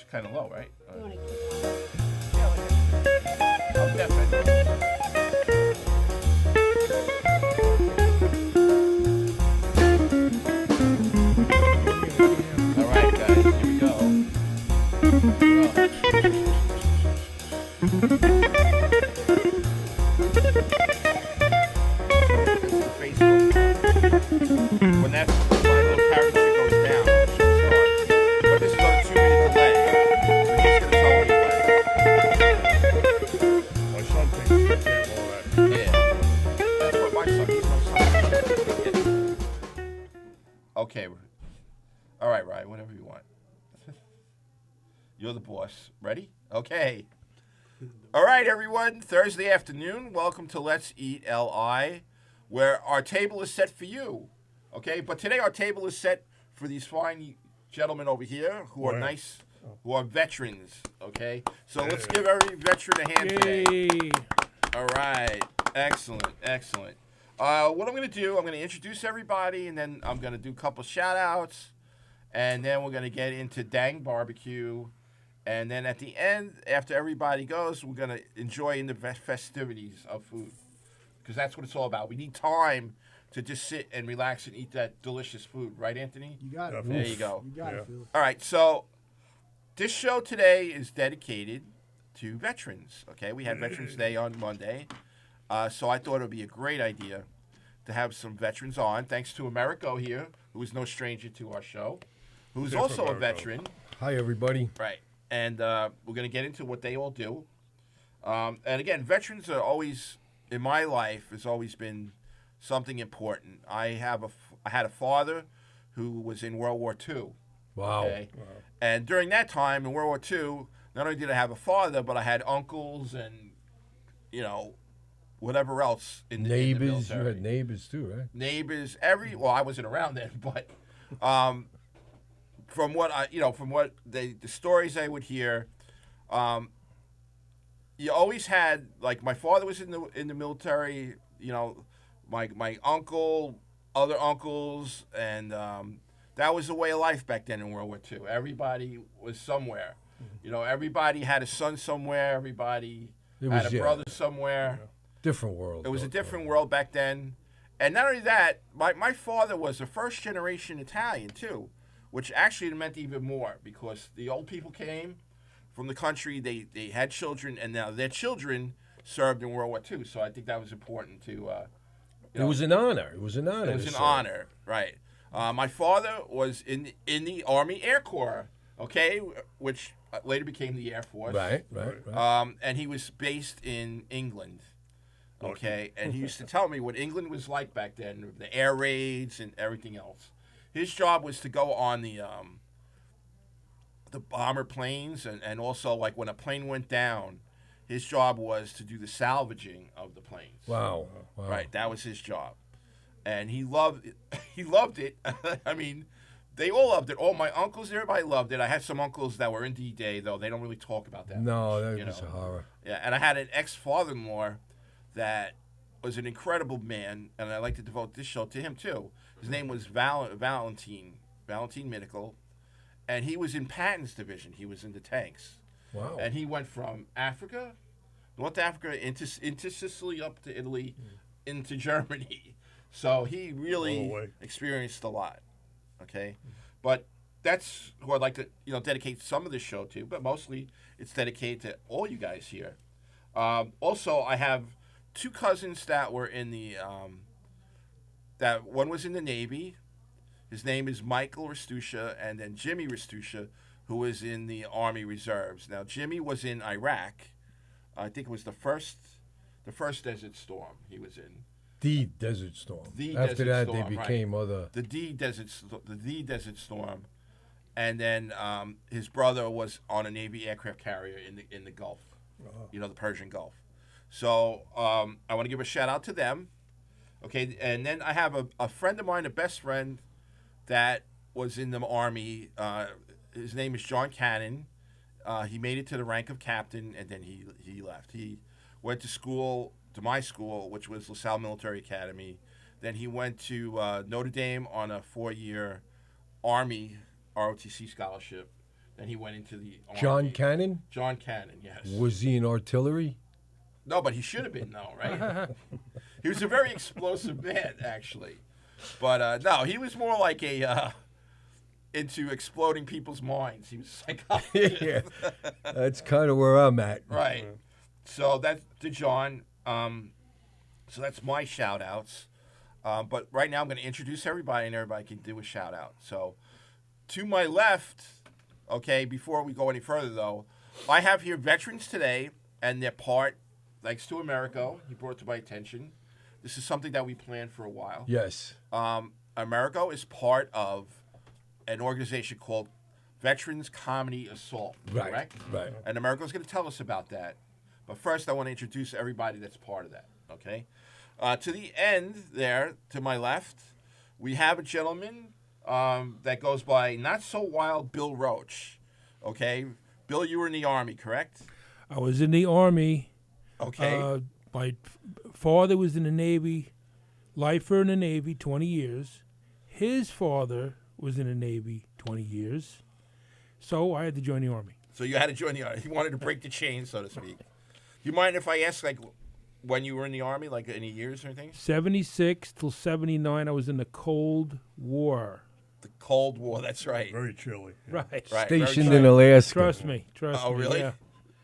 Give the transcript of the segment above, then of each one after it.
That's kind of low, right? You want to keep it Yeah, like that. Oh, definitely. All right, guys, here we go. Facebook. When that my little character goes down, the show starts. But this is on a 2-minute delay. So he's gonna tell me My son thinks he can't all that. yeah. That's what my son. He's my son. Okay. All right, Ryan. Whatever you want. You're the boss. Ready? Okay. All right, everyone. Thursday afternoon. Welcome to Let's Eat LI, where our table is set for you. Okay, but today our table is set for these fine gentlemen over here who are Wow. nice, who are veterans. Okay, so let's give every veteran a hand today. Yay! All right, excellent, excellent. What I'm going to do, I'm going to introduce everybody, and then I'm going to do a couple shout outs, and then we're going to get into Dang Barbecue. And then at the end, after everybody goes, we're going to enjoy in the festivities of food. Because that's what it's all about. We need time to just sit and relax and eat that delicious food. Right, Anthony? You got it. There you go. You got Yeah. it, Felix. All right, so this show today is dedicated to veterans. Okay, we had Veterans Day on Monday. So I thought it would be a great idea to have some veterans on. Thanks to Americo here, who is no stranger to our show, who's Different also a Americo. veteran. Hi, everybody. Right. And we're going to get into what they all do. And again, veterans are always, in my life, has always been something important. I had a father who was in World War II. Wow. Okay? And during that time in World War II, not only did I have a father, but I had uncles and, whatever else in the Neighbors. You military. had neighbors too, right? Neighbors, well, I wasn't around then, but from what the stories I would hear, you always had, like, my father was in the military, my uncle, other uncles, and that was the way of life back then in World War II. Everybody was somewhere. Everybody had a son somewhere. Everybody had a brother somewhere. Different world. It was a different world back then. And not only that, my father was a first-generation Italian, too, which actually meant even more because the old people came from the country. They had children, and now their children served in World War II. So I think that was important to It was an honor. It was an honor. it was to an serve. honor, right? My father was in the Army Air Corps, okay, which later became the Air Force. Right. Right. And he was based in England. Okay, and he used to tell me what England was like back then, the air raids and everything else. His job was to go on the bomber planes, and also, like, when a plane went down, his job was to do the salvaging of the planes. Wow. Right, that was his job, and he loved it. I mean, they all loved it. All my uncles, everybody loved it. I had some uncles that were in D-Day, though they don't really talk about that. No, much, that was a horror. Yeah, and I had an ex-father-in-law that was an incredible man, and I like to devote this show to him too. His name was Valentin Minical, and he was in Patton's division. He was in the tanks. Wow. And he went from Africa, North Africa, into Sicily, up to Italy, into Germany. So he All the really way. experienced a lot. Okay, but that's who I'd like to dedicate some of this show to. But mostly it's dedicated to all you guys here. Also, I have two cousins that were in the that one was in the Navy. His name is Michael Rastusha, and then Jimmy Rastusha, who was in the Army Reserves. Now, Jimmy was in Iraq. I think it was the first Desert Storm he was in. The Desert Storm. The After Desert that, Storm, they became other. The Desert Storm, and then his brother was on a Navy aircraft carrier in the Gulf, the Persian Gulf. So I want to give a shout out to them. Okay, and then I have a friend of mine, a best friend, that was in the Army. His name is John Cannon. He made it to the rank of captain, and then he left. He went to my school, which was LaSalle Military Academy. Then he went to Notre Dame on a 4-year Army ROTC scholarship. and he went into the Army. John Cannon? John Cannon, yes. Was he in artillery? No, but he should have been, though, right? He was a very explosive man, actually. But, no, he was more like a, into exploding people's minds. He was a psychologist. Yeah. That's kind of where I'm at. Right. So that's to John. So that's my shout-outs. But right now I'm going to introduce everybody, and everybody can do a shout-out. So to my left, okay, before we go any further, though, I have here Veterans Today, and their part, thanks to Americo, he brought it to my attention. This is something that we planned for a while. Yes. Americo is part of an organization called Veterans Comedy Assault, correct? Right. And Americo's going to tell us about that. But first, I want to introduce everybody that's part of that, okay? To the end there, to my left, we have a gentleman that goes by Not So Wild Bill Roach, okay? Bill, you were in the Army, correct? I was in the Army. Okay. My father was in the Navy, lifer in the Navy, 20 years. His father was in the Navy, 20 years. So I had to join the Army. So you had to join the Army. You wanted to break the chain, so to speak. Do you mind if I ask, like, when you were in the Army, like any years or anything? 76 till 79, I was in the Cold War. The Cold War, that's right. Very chilly. Yeah. Right. Right. Stationed very in true. Alaska. Trust me. Oh, really? Yeah.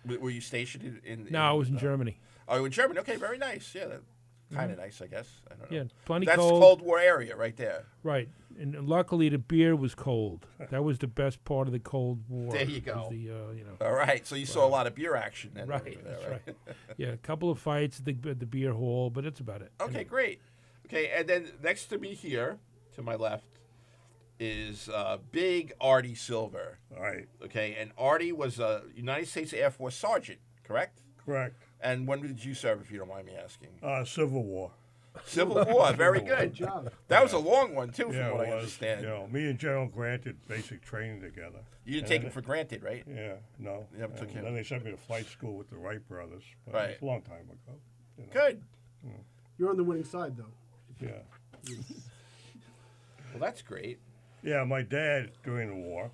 Were you stationed in No, I was in Germany. Oh, in Germany. Okay, very nice. Yeah, kind of nice, I guess. I don't know. Yeah, plenty That's cold. Cold War area right there. Right. And luckily, the beer was cold. That was the best part of the Cold War. There you was go. The, All right, so you saw a lot of beer action then. Right, over there, that's right. Yeah, a couple of fights at the beer hall, but that's about it. Okay, great. Okay, and then next to me here, to my left, is Big Artie Silver. All right. Okay, and Artie was a United States Air Force sergeant, correct? Correct. And when did you serve, if you don't mind me asking? Civil War. Civil War, very good. Good job. That was a long one, too, from Yeah, what it I was. understand. You know, me and General Grant did basic training together. You didn't take it for granted, right? Yeah, no. You never took And him. then they sent me to flight school with the Wright brothers. But Right. It's a long time ago. You know. Good. You're on the winning side, though. Yeah. Well, that's great. Yeah, my dad during the war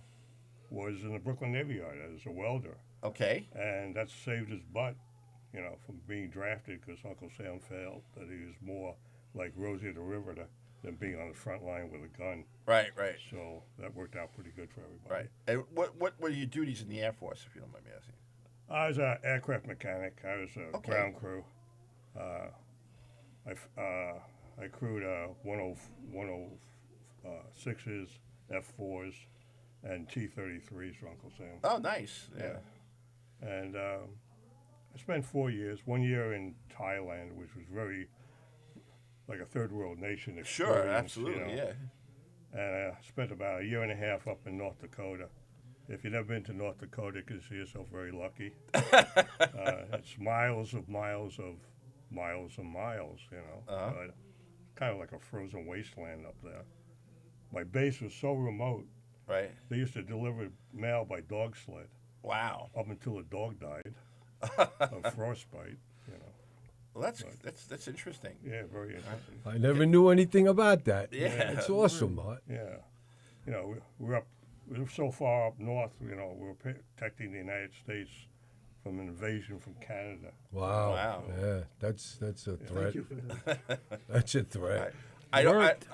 was in the Brooklyn Navy Yard as a welder. Okay. And that saved his butt, you know, from being drafted because Uncle Sam failed. That he was more like Rosie the Riveter than being on the front line with a gun. Right, right, So that worked out pretty good for everybody. right. And what were your duties in the Air Force, if you don't mind me asking? I was an aircraft mechanic. I was a Okay. ground crew. I crewed 106s, F4s, and T-33s for Uncle Sam. Oh, nice. Yeah. And I spent 4 years. 1 year in Thailand, which was very like a third world nation Sure, experience, absolutely, you know. yeah. And I spent about a year and a half up in North Dakota. If you've never been to North Dakota, you consider yourself very lucky. It's miles of miles of miles and miles, you know. Uh-huh. But kind of like a frozen wasteland up there. My base was so remote, Right. they used to deliver mail by dog sled Wow. up until a dog died of frostbite, you know. Well, that's interesting. Yeah, very interesting. I never knew anything about that. Yeah. It's awesome, Art. Yeah. You know, we were so far up north, you know, we were protecting the United States from an invasion from Canada. Wow. Wow. Yeah, that's a threat. Thank you for that. That's a threat. Right. I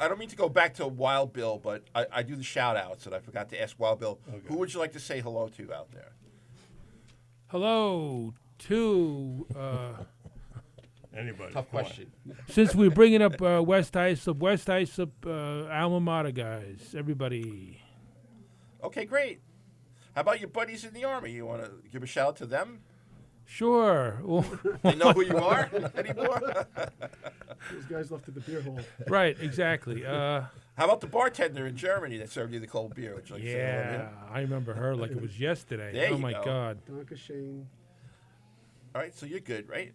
don't mean to go back to Wild Bill, but I do the shout outs, and I forgot to ask Wild Bill. Okay. Who would you like to say hello to out there? Hello to, Anybody. Tough come on. question. since we're bringing up West Islip, alma mater guys, everybody. Okay, great. How about your buddies in the Army? You want to give a shout out to them? Sure. They know who you are anymore? Those guys left at the beer hall. Right, exactly. How about the bartender in Germany that served you the cold beer? Would you like to say hello to him? Yeah, I remember her like it was yesterday. There Oh you my go. God. Donka Shane. All right, so you're good, right?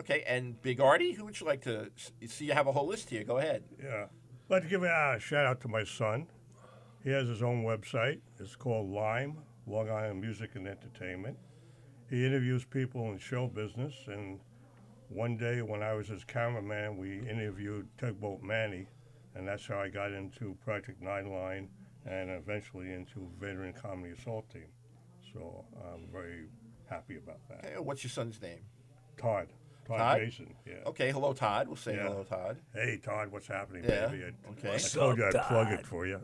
Okay, and Big Artie, who would you like to see? You have a whole list here. Go ahead. Yeah. I'd like to give a shout out to my son. He has his own website. It's called Lime, Long Island Music and Entertainment. He interviews people in show business, and one day when I was his cameraman, we interviewed Tugboat Manny, and that's how I got into Project 9 Line and eventually into Veteran Comedy Assault Team. So I'm very happy about that. Okay, what's your son's name? Todd Todd? Jason, yeah. Okay, hello, Todd. We'll say Yeah. hello, Todd. Hey, Todd, what's happening, Yeah, baby? okay. I What's told you up, I'd plug Todd? it for you.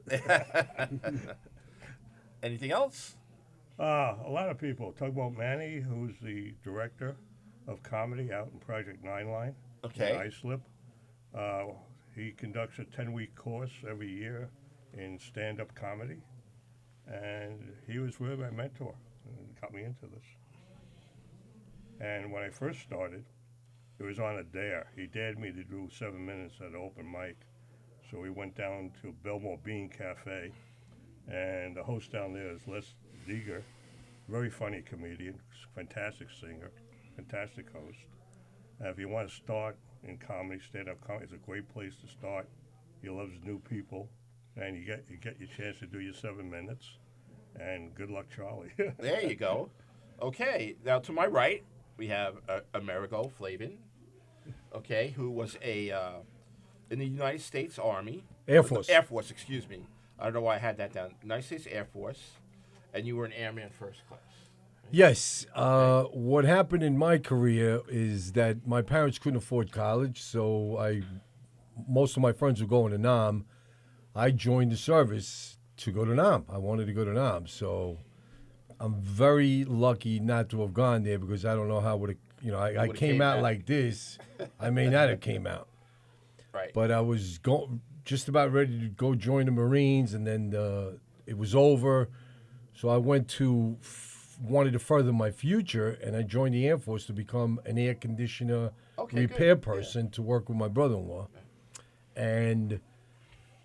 Anything else? A lot of people. Tugboat Manny, who's the director of comedy out in Project Nine Line. Okay. In Islip. He conducts a 10-week course every year in stand-up comedy. And he was really my mentor and got me into this. And when I first started, it was on a dare. He dared me to do 7 minutes at an open mic. So we went down to Belmore Bean Cafe, and the host down there is Les Deeger, very funny comedian, fantastic singer, fantastic host. And if you want to start in comedy, stand-up comedy, it's a great place to start. He loves new people, and you get your chance to do your 7 minutes. And good luck, Charlie. There you go. Okay, now to my right, we have Amerigo Flavin, okay, who was in the United States Army. Air Force. Air Force, excuse me. I don't know why I had that down. United States Air Force, and you were an airman first class. Yes. What happened in my career is that my parents couldn't afford college, so most of my friends were going to Nam. I joined the service to go to Nam. I wanted to go to Nam, so I'm very lucky not to have gone there because I don't know how would I would've came out like this. I may not have came out, Right. but I was just about ready to go join the Marines, and then it was over. So I wanted to further my future, and I joined the Air Force to become an air conditioner repair person to work with my brother-in-law. And,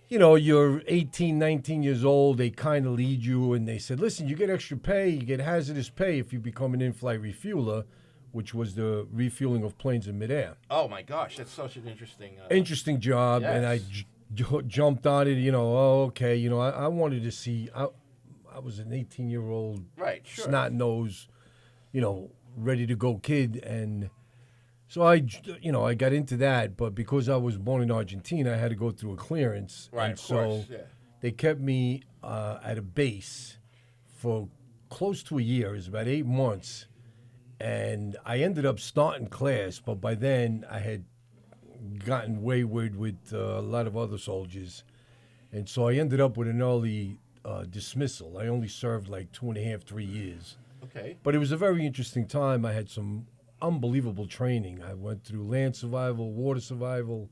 you're 18, 19 years old. They kind of lead you, and they said, listen, you get extra pay. You get hazardous pay if you become an in-flight refueler, which was the refueling of planes in midair. Oh my gosh, that's such an interesting. Interesting job, and I Yes. jumped on it. Okay. I wanted to see. I was an 18-year-old Right, sure. snot-nosed, ready to go kid, and so I got into that. But because I was born in Argentina, I had to go through a clearance, Right, and of so course, yeah. they kept me at a base for close to a year. It was about 8 months, and I ended up starting class, but by then I had gotten wayward with a lot of other soldiers, and so I ended up with an early dismissal. I only served like 2.5, 3 years. Okay. But it was a very interesting time. I had some unbelievable training. I went through land survival, water survival.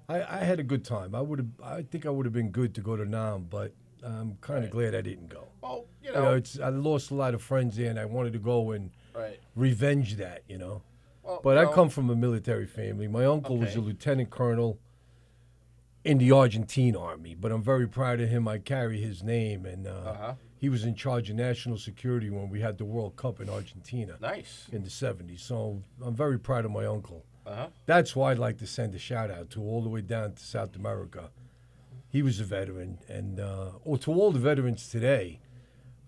I had a good time. I think I would have been good to go to Nam, but I'm kind of glad I didn't go. Well, I lost a lot of friends there, and I wanted to go and right. revenge that. Well, But I come from a military family. My uncle was a Okay. lieutenant colonel in the Argentine army, but I'm very proud of him. I carry his name, and he was in charge of national security when we had the World Cup in Argentina Nice. in the 70s. So I'm very proud of my uncle. Uh-huh. That's why I'd like to send a shout out to all the way down to South America. He was a veteran, and or to all the veterans today,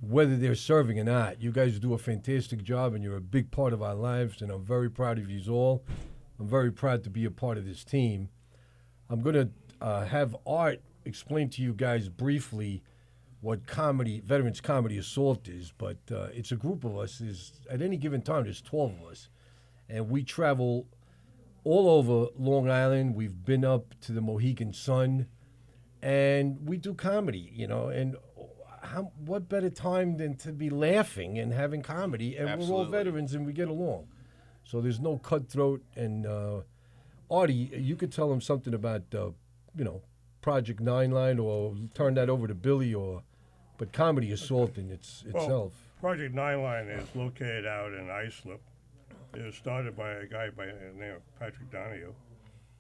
whether they're serving or not, you guys do a fantastic job, and you're a big part of our lives, and I'm very proud of you all. I'm very proud to be a part of this team. I'm going to have Art explain to you guys briefly what Veterans Comedy Assault is, but it's a group of us. At any given time, there's 12 of us, and we travel all over Long Island. We've been up to the Mohegan Sun, and we do comedy, and what better time than to be laughing and having comedy, and we're all Absolutely. veterans and we get along. So there's no cutthroat, and Artie, you could tell him something about, Project Nine Line, or turn that over to Billy, but Comedy Assault in itself. Project Nine Line is located out in Islip. It was started by a guy by the name of Patrick Donahue.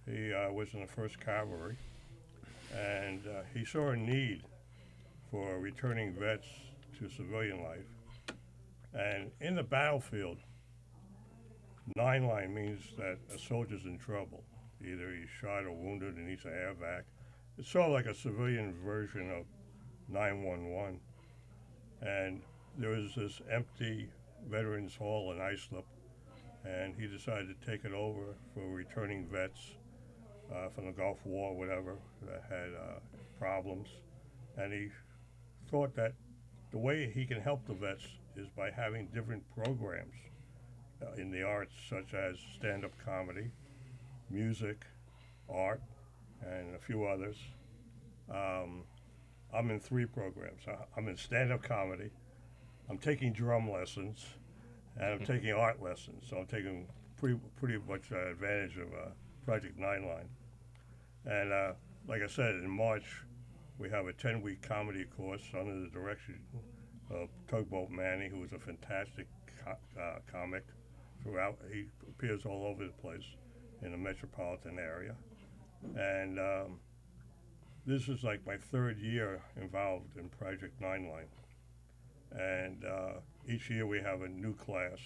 He was in the 1st Cavalry, and he saw a need for returning vets to civilian life. And in the battlefield, Nine Line means that a soldier's in trouble. Either he's shot or wounded and needs an air vac. It's sort of like a civilian version of 911. And there was this empty Veterans Hall in Islip, and he decided to take it over for returning vets from the Gulf War, whatever, that had problems. And he thought that the way he can help the vets is by having different programs in the arts, such as stand-up comedy, music, art, and a few others. I'm in 3 programs. I'm in stand-up comedy, I'm taking drum lessons, and I'm taking art lessons. So I'm taking pretty much advantage of Project 9 And like I said, in March, we have a 10-week comedy course under the direction of Tugboat Manny, who is a fantastic comic throughout. He appears all over the place in the metropolitan area. And this is like my 3rd year involved in Project 9 And each year we have a new class.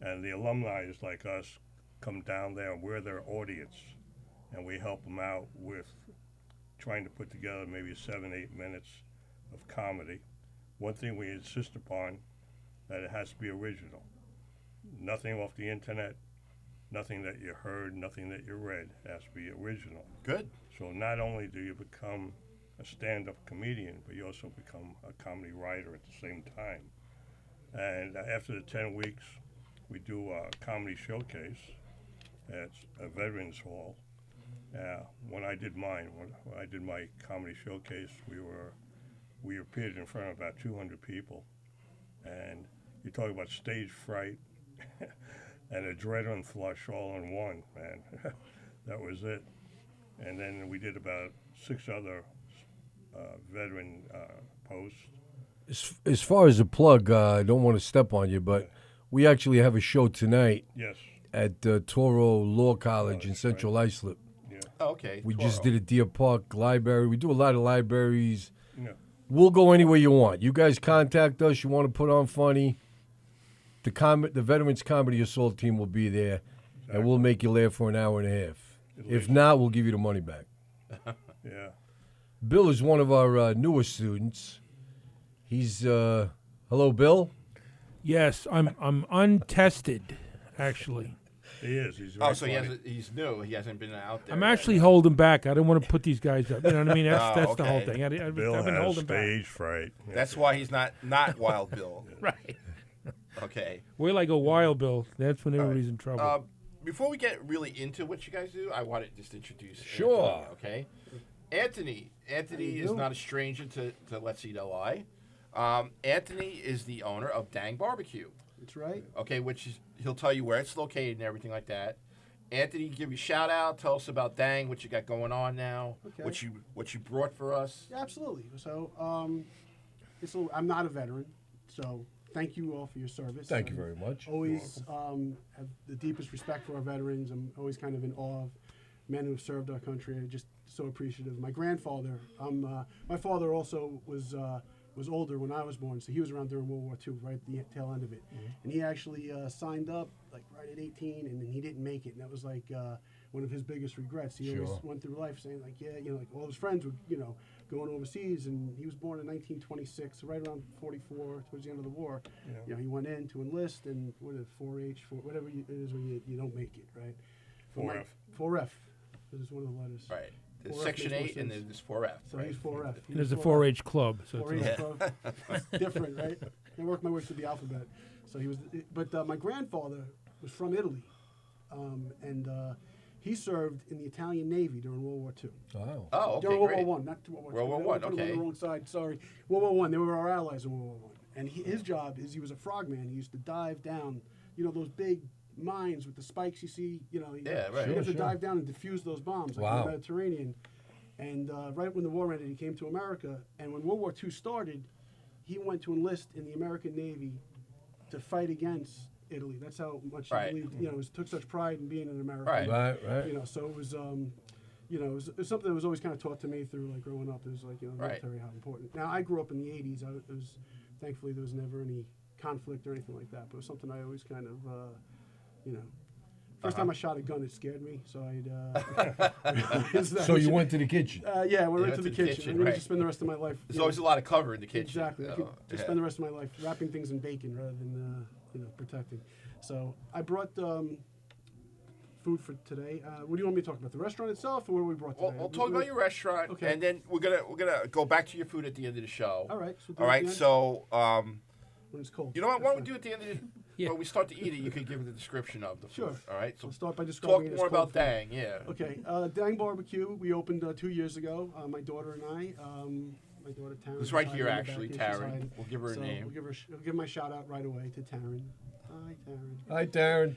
And the alumni, is like us, come down there and we're their audience. And we help them out with trying to put together maybe 7-8 minutes of comedy. One thing we insist upon, that it has to be original. Nothing off the internet, nothing that you heard, nothing that you read. It has to be original. Good. So not only do you become a stand-up comedian, but you also become a comedy writer at the same time. And after the 10 weeks, we do a comedy showcase at a Veterans Hall. When I did mine, when I did my comedy showcase, we appeared in front of about 200 people. And you talk about stage fright and adrenaline flush all in one, man. That was it. And then we did about 6 other veteran posts. As far as a plug, I don't want to step on you, but we actually have a show tonight Yes. at Toro Law College in Central Islip. Oh, okay. We just Toro. did a Deer Park library. We do a lot of libraries. Yeah. We'll go anywhere you want. You guys contact us. You want to put on funny. The Veterans Comedy Assault team will be there, and we'll make you laugh for an hour and a half. If not, we'll give you the money back. Yeah. Bill is one of our newest students. He's hello, Bill. Yes, I'm untested, actually. He is. He's Oh, very so funny. he's new. He hasn't been out there. I'm yet. actually holding back. I don't want to put these guys up. You know what I mean? That's Oh, the whole okay. thing. I've Bill been has holding back. stage fright. Yeah. That's why he's not Wild Bill. Right. Okay. Wait till I go wild, Bill. That's when everybody's in trouble. Before we get really into what you guys do, I want to just introduce Sure. Anthony, okay? Anthony is doing? not a stranger to Let's Eat LI. Anthony is the owner of Dang Barbecue, That's right. okay, which is, he'll tell you where it's located and everything like that. Anthony, give you a shout out. Tell us about Dang, what you got going on now, Okay. what you brought for us. Yeah, absolutely. So, I'm not a veteran, so thank you all for your service. Thank you very much. Always have the deepest respect for our veterans. I'm always kind of in awe of men who have served our country. I'm just so appreciative. My grandfather, my father also was older when I was born, so he was around during World War II, right at the tail end of it. And he actually signed up like right at 18, and then he didn't make it. And that was like one of his biggest regrets. He always Sure. went through life saying like, yeah, like all his friends were, going overseas, and he was born in 1926, so right around 44, towards the end of the war. Yeah. He went in to enlist, and what is it, 4-H, whatever it is when you don't make it, right? 4F. 4F. This is one of the letters. Right. There's 4F Section makes more 8 and sense. there's 4F. So right? he's 4F. And there's a 4-H club. So it's 4-H Yeah. club. Different, right? I worked my way through the alphabet. So he was, but my grandfather was from Italy, and he served in the Italian Navy during World War II. Wow. Oh, okay, During World great. War One, not World War II. World War I One, put him on okay. the wrong side. Sorry, World War One. They were our allies in World War One, and his job is he was a frogman. He used to dive down, those big mines with the spikes you see. Yeah, right. He had to Sure. dive down and defuse those bombs like Wow. in the Mediterranean. And right when the war ended, he came to America. And when World War II started, he went to enlist in the American Navy to fight against Italy. That's how much Right. he believed. Took such pride in being an American. Right. Right. So it was, it was something that was always kind of taught to me through like growing up. It was like, Right. military, how important. Now I grew up in the '80s. Thankfully there was never any conflict or anything like that. But it was something I always kind of, First time I shot a gun, it scared me. So So you went to the kitchen. yeah, we went went to the to the kitchen. kitchen, I'm going right. to spend the rest of my life. There's always a lot of cover in the kitchen. Exactly. I could just yeah. spend the rest of my life wrapping things in bacon rather than protecting. So I brought food food for today. What do you want me to talk about? The restaurant itself, or what we brought today? We'll talk about your restaurant, Okay. and then we're gonna go back to your food at the end of the show. All right. So All right. So, when it's cold. you know what? Why That's don't we do at the end of the Yeah. when we start to eat it? You could give the description of the food. Sure. All right. So We'll start by describing talk it as more cold about food. Dang. Yeah. Okay, Dang Barbecue. We opened 2 years ago. My daughter and I. My daughter Taryn. It's right is here, hiding in the actually, back here. She's Taryn. hiding. We'll give her a So name. We'll give my shout out right away to Taryn. Hi, Taryn. Hi, Darren.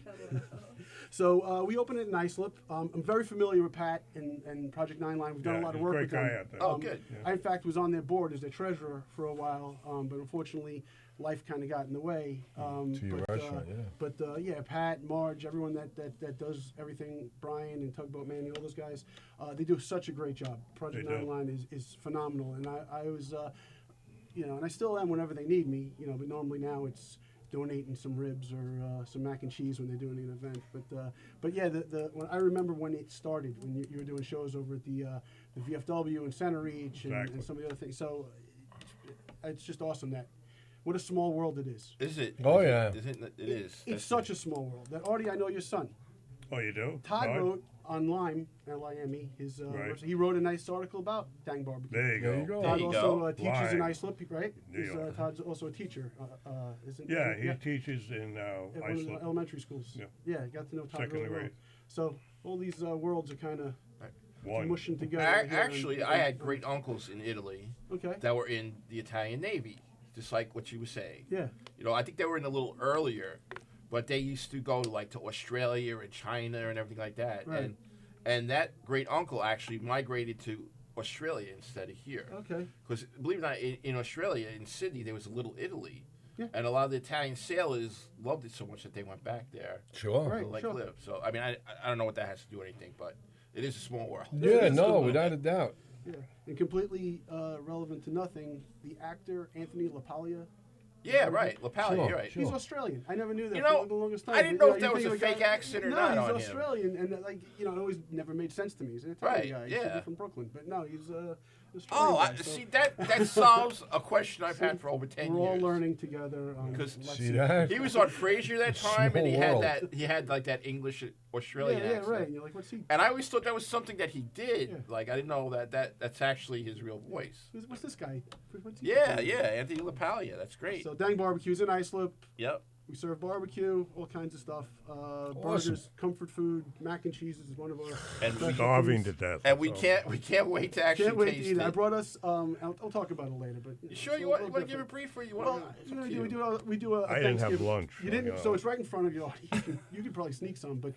So we opened it in Islip. I'm very familiar with Pat and Project 9 Line. We've done a lot of he's a work great with them. guy out there. Oh, good. I, in fact, was on their board as their treasurer for a while, but unfortunately, life kind of got in the way. To your restaurant, yeah. But yeah, Pat, Marge, everyone that does everything, Brian and Tugboat Manny, all those guys, they do such a great job. Project They do. 9 Line is phenomenal, and I was, and I still am whenever they need me, but normally now it's donating some ribs or some mac and cheese when they're doing an event. But yeah, when I remember when it started, when you were doing shows over at the VFW and Center Reach and Exactly. some of the other things. So it's just awesome that what a small world it is. Is it? Oh, Is yeah. It, isn't it? It is. It's such a small world. That Artie, I know your son. Oh, you do? Todd Todd? wrote on Lime, Lime, his Right. website. He wrote a nice article about Dang Barbecue. There you There go. you go. There Todd you also go. teaches in Lime. Islip, right? New York. Todd's also a teacher, isn't Yeah, he teaches in at one of the Iceland. elementary schools. Yeah. I got to know Todd Second really well. grade. So all these worlds are kind of One. mushing together. I, here actually, and- I had great uncles in Italy Okay. that were in the Italian Navy, just like what you were saying. Yeah. I think they were in a little earlier, but they used to go to Australia and China and everything like that. Right. And that great uncle actually migrated to Australia instead of here. Okay. Because believe it or not, in Australia, in Sydney, there was a little Italy. Yeah. And a lot of the Italian sailors loved it so much that they went back there Sure. Right. to sure. live. So, I mean, I don't know what that has to do with anything, but it is a small world. Yeah, no, without a doubt. Yeah. And completely relevant to nothing, the actor Anthony LaPaglia. Yeah, right. Lapalli, Sure, you're right. sure. He's Australian. I never knew that You know, for the longest time. I didn't But, know if that you was think a of guy- fake accent or no, not he's on him. Australian, and it always never made sense to me. He's an Right, Italian guy. He should yeah. be from Brooklyn, but no, he's Australian. Oh, guy, so see, that solves a question I've had for over 10 we're years. all learning together. 'Cause- let's See that? He was on Frasier that time, and he Small had world. he had like that English Yeah, Australian yeah, accent. right. And you're like, what's he? And I always thought that was something that he did. Yeah. Like I didn't know that's actually his real voice. What's this guy? What's he? Yeah, Anthony LaPaglia. That's great. So Dang Barbecue's in Islip. Yep. We serve barbecue, all kinds of stuff. Burgers, comfort food, mac and cheese is one of our. And specialties. Starving to death. And we so. can't wait to actually Can't wait to taste eat it. it. I brought us. I'll talk about it later. But You sure it's you a want little to give a different. brief or you Well, want you to? know, we do a I didn't have Thanksgiving. lunch. You didn't, so it's right in front of you. You could probably sneak some, but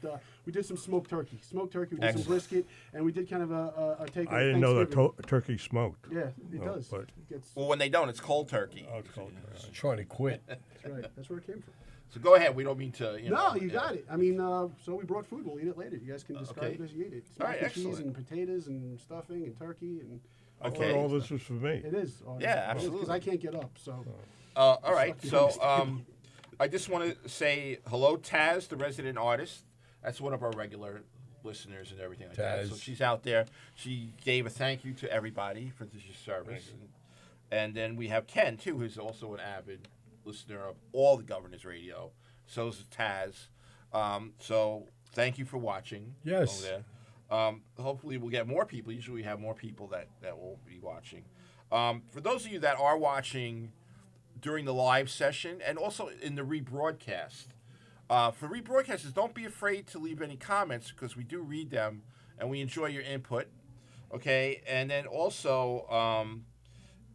we did some smoked turkey. Smoked turkey. We did some Excellent. brisket, and we did kind of a take. I didn't know that turkey smoked. Yeah, it Oh, does. but- It gets, Well, when they don't, it's cold turkey. Oh, it's cold. Trying to quit. that's right. That's where it came from. So go ahead. We don't mean to. No, you got it. I mean, so we brought food. We'll eat it later. You guys can describe Okay. it as you eat it. It's All mac right, and cheese excellent. and potatoes and stuffing and turkey and. I Okay. thought all this was for me. It is. Yeah, Because absolutely. I can't get up, so. All right. Suck So yours. I just want to say hello, Taz, the resident artist. That's one of our regular listeners and everything like that. So Taz. she's out there. She gave a thank you to everybody for this service. And then we have Ken, too, who's also an avid listener of all the Governor's Radio. So is Taz. So thank you for watching. Yes. Over there. Hopefully we'll get more people. Usually we have more people that will be watching. For those of you that are watching during the live session and also in the rebroadcast, for rebroadcasters, don't be afraid to leave any comments because we do read them and we enjoy your input. Okay, and then also,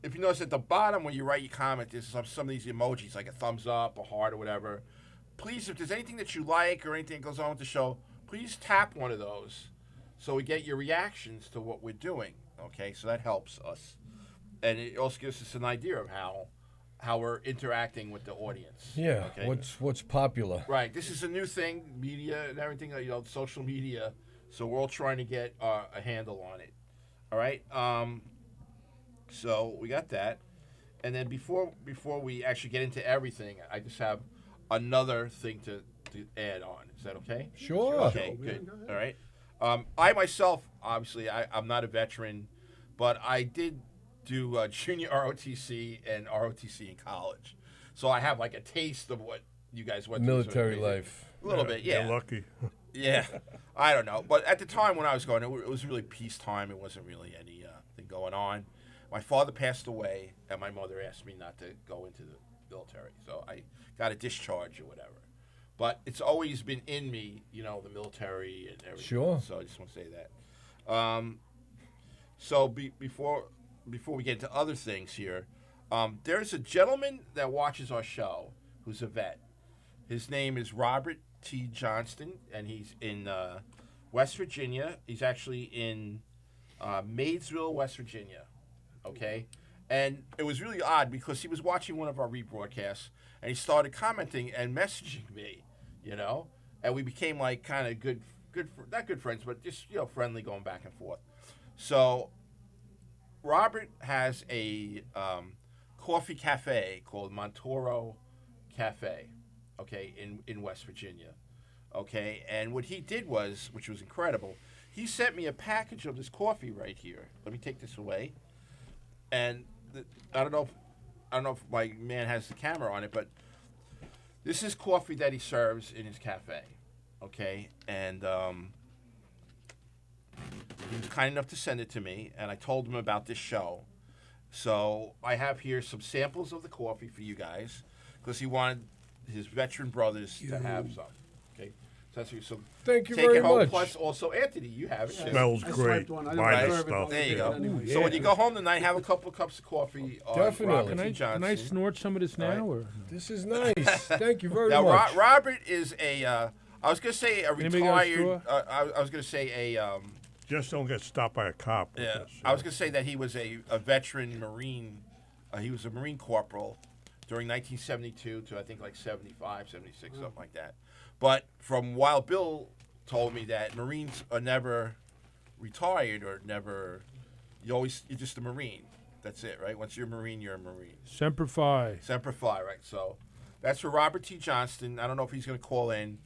if you notice at the bottom when you write your comment, there's some of these emojis like a thumbs up, a heart, or whatever. Please, if there's anything that you like or anything that goes on with the show, please tap one of those so we get your reactions to what we're doing. Okay, so that helps us, and it also gives us an idea of how we're interacting with the audience. Yeah. Okay? What's popular? Right. This is a new thing, media and everything. Social media. So we're all trying to get a handle on it. All right. So we got that, and then before we actually get into everything, I just have another thing to add on. Is that okay? Sure. Okay. Yeah, Good. go ahead. All right. I myself, obviously, I'm not a veteran, but I did do junior ROTC and ROTC in college, so I have like a taste of what you guys went through. Military sort of life. a little bit, yeah. You're lucky. Yeah, I don't know. But at the time when I was going, it was really peacetime. It wasn't really any thing going on. My father passed away, and my mother asked me not to go into the military. So I got a discharge or whatever. But it's always been in me, the military and everything. Sure. So I just want to say that. So before we get into other things here, there's a gentleman that watches our show who's a vet. His name is Robert T. Johnston, and he's in West Virginia. He's actually in Maysville, West Virginia. Okay? And it was really odd because he was watching one of our rebroadcasts, and he started commenting and messaging me, and we became like kind of good, not good friends, but just, friendly going back and forth. So Robert has a coffee cafe called Montoro Cafe, okay, in West Virginia, okay? And what he did was, which was incredible, he sent me a package of this coffee right here. Let me take this away. And I don't know if my man has the camera on it, but this is coffee that he serves in his cafe, okay? And he was kind enough to send it to me, and I told him about this show. So I have here some samples of the coffee for you guys, because he wanted his veteran brothers to have some. Okay, so that's so. Thank you take very it home. much. Plus, also Anthony, you have it. too. Smells I great. swiped one. I Buy didn't this deserve it, stuff. but There you go. anyway. So when you go home tonight, have a couple of cups of coffee. On Definitely. Robert Can T. I Johnson. snort some of this now? Or This is nice. Thank you very Now, much. Robert is a. I was gonna say a Anybody got a retired. straw? I was gonna say a. Just don't get stopped by a cop. With Yeah, this, I was going to say that he was a veteran Marine. He was a Marine corporal during 1972 to I think like 75, 76, something like that. But from Wild Bill told me that Marines are never retired or never. You're just a Marine. That's it, right? Once you're a Marine, you're a Marine. Semper Fi. Semper Fi, right? So that's for Robert T. Johnston. I don't know if he's going to call in,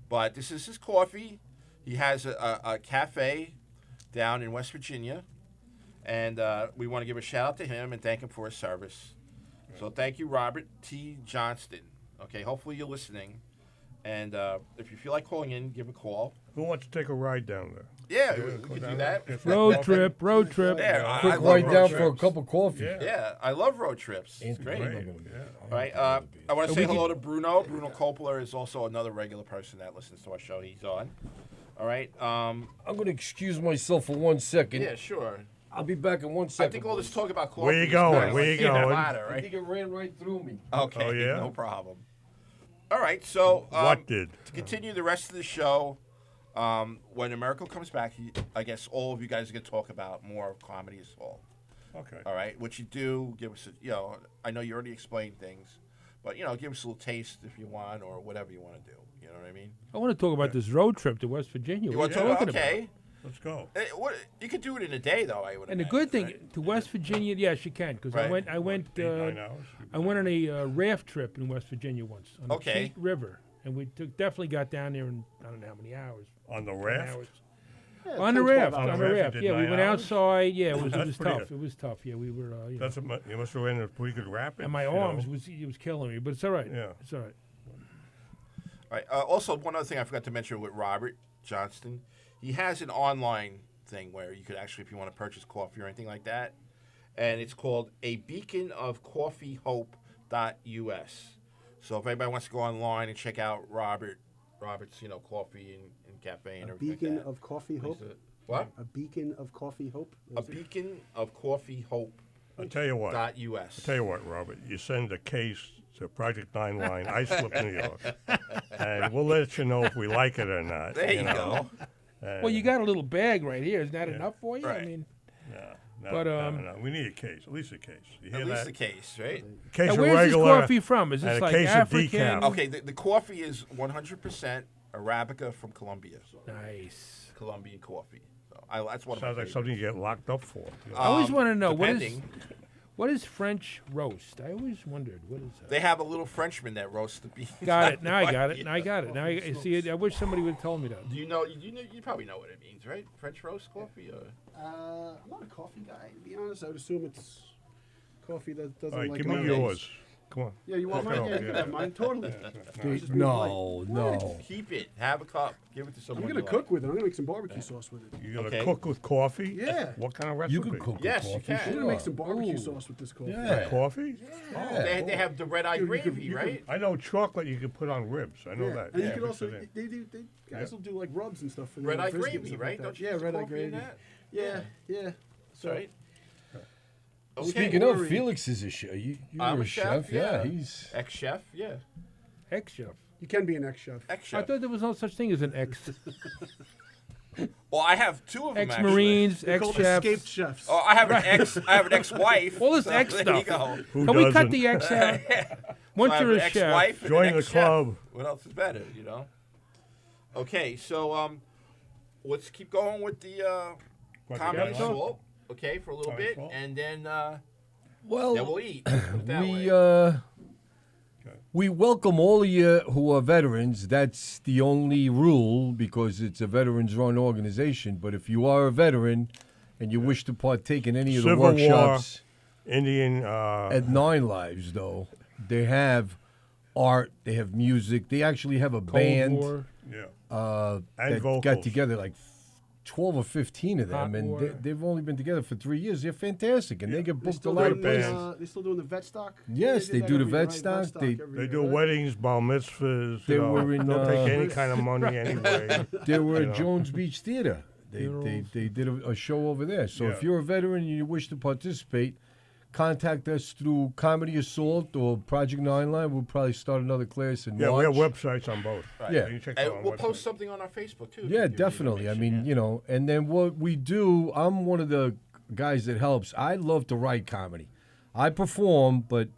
but this is his coffee. He has a cafe down in West Virginia, and we want to give a shout out to him and thank him for his service. So thank you, Robert T. Johnston. Okay, hopefully you're listening, and if you feel like calling in, give a call. Who wants to take a ride down there? Yeah, You we wanna go could down do there? that. Get some Road coffee? trip. Yeah, I Quick love ride road down for a trips. cup of coffee. Yeah. Yeah, I love road trips. It's great. Great. Yeah. All right, I want to say we hello to Bruno. Bruno Coppola is also another regular person that listens to our show. He's on. All right. I'm going to excuse myself for 1 second. Yeah, sure. I'll be back in 1 I second. think all this talk about coffee. Where you is going? kinda Where like you hitting a going? ladder, I right? think it ran right through me. Okay, Oh, yeah? no problem. All right, so What did? to continue the rest of the show, when America comes back, I guess all of you guys are going to talk about more of Comedy as well. Okay. All right, what you do, give us I know you already explained things, but, give us a little taste if you want or whatever you want to do. You know what I mean? I want to talk about this road trip to West Virginia. You What want to are you talk talking about? Okay. Let's go. You could do it in a day, though, I would And the imagine, good thing right? to West Virginia, yes, you can, because Right. I went 8-9 hours. I went on a raft trip in West Virginia once on the Okay. Cheat River, and we definitely got down there in I don't know how many hours. On the 10 raft? hours. Yeah, On the 10, 12 raft, hours. on the raft, you raft. did Yeah, we 9 went hours? outside. Yeah, it was That's pretty tough. good. It was tough. Yeah, we were. That's you must have ran a pretty good rapid. and my arms it was killing me, but it's all right. Yeah. It's all right. All right. Also, one other thing I forgot to mention with Robert Johnston, he has an online thing where you could actually, if you want to purchase coffee or anything like that, and it's called a beacon of coffeehope.us. So if anybody wants to go online and check out Robert's coffee and cafe and A everything beacon like that. of coffee hope. What? A beacon of coffee hope. A beacon of coffeehope.us. I'll tell you what. Robert. You send a case to Project 9 Line, Islip, New York, and we'll let you know if we like it or not. There you know. go. Well, you got a little bag right here. Isn't that enough for you? I Right. mean, No, But, no. We need a case, at least a case. You hear At least that? the case, right? Case now, of where's this regular. coffee from? Is this and a like case of African? decaf. Okay, the coffee is 100% Arabica from Colombia. Nice. Colombian coffee. So that's one of my Sounds like favorites. something you get locked up for. you know? I always want to know depending. what is French roast? I always wondered what is that. They have a little Frenchman that roasts the beans. Got it. Now I got it. Yeah. Now I got it. Now I see. I wish somebody would have told me that. Do you know? You probably know what it means, right? French roast coffee. Or? I'm not a coffee guy, to be honest. I would assume it's coffee that doesn't All right, like give me Americans. yours. Come on. Yeah, you want Cook it mine? Yeah, up, you can have mine. Totally. They- just being polite. no. Keep it. Have a cup. Give it to I'm someone. gonna you cook like. with it. I'm gonna make some barbecue sauce with it. You gonna Okay. cook with coffee? Yeah. What kind of recipe? You could cook Yes, with you coffee. can. I'm Sure. gonna make some barbecue Ooh. sauce with this coffee. Yeah. Coffee? They have the red eye Dude, you gravy, could- you right? I know chocolate you can put on ribs. I know Yeah. that. And you Yeah, could mix also it in. they guys will do like rubs and stuff for Red their eye brisket and gravy, stuff right? like that. Don't you Yeah, put red eye coffee in gravy. that? Yeah, yeah. That's So right. Okay. Speaking of, worry. Felix is a chef. You're I'm a a chef. chef, Yeah, yeah. he's. Ex-chef, yeah. Ex-chef. you can be an ex-chef. I Ex-chef. thought there was no such thing as an ex. Well, I have two of them. Ex-marines, They're called ex-chefs. escaped chefs. Oh, I have an ex. I have an ex-wife. All this so ex there stuff. You go. Who Can we cut doesn't? the ex out? So Once I have you're an a chef, ex-wife and Join an the ex-chef. club. What else is better? You know. Okay, so let's keep going with the comedy Yeah. salt. Okay, for a little Comedy bit, salt. and then Well, we'll eat. Put it that we way. we welcome all of you who are veterans. That's the only rule because it's a veterans-run organization. But if you are a veteran and you wish to partake in any of the Civil War. workshops Indian. at Nine Lives, though, they have art, they have music, they actually have a Cold band War. Yeah. And that vocals. got together like 12 or 15 of them, Hot and War. they've only been together for 3 years. They're fantastic, and they get They booked a still lot great of doing, places. they still doing the vet stock? Yes, did they that do the every year, vet right? stock. They- They every do year, right? weddings, bar mitzvahs. They You know, were in, don't take any uh, kind of money anyway. They were You at know. Jones Beach Theater. They did a show over there. So if Yeah. you're a veteran and you wish to participate, contact us through Comedy Assault or Project Nine Line. We'll probably start another class in Yeah, March. we have websites on both. Right. Yeah. You can check And out on we'll website. post something on our Facebook too. if Yeah, you give me definitely. I information, mean, yeah. you know, and then what we do, I'm one of the guys that helps. I love to write comedy. I perform, but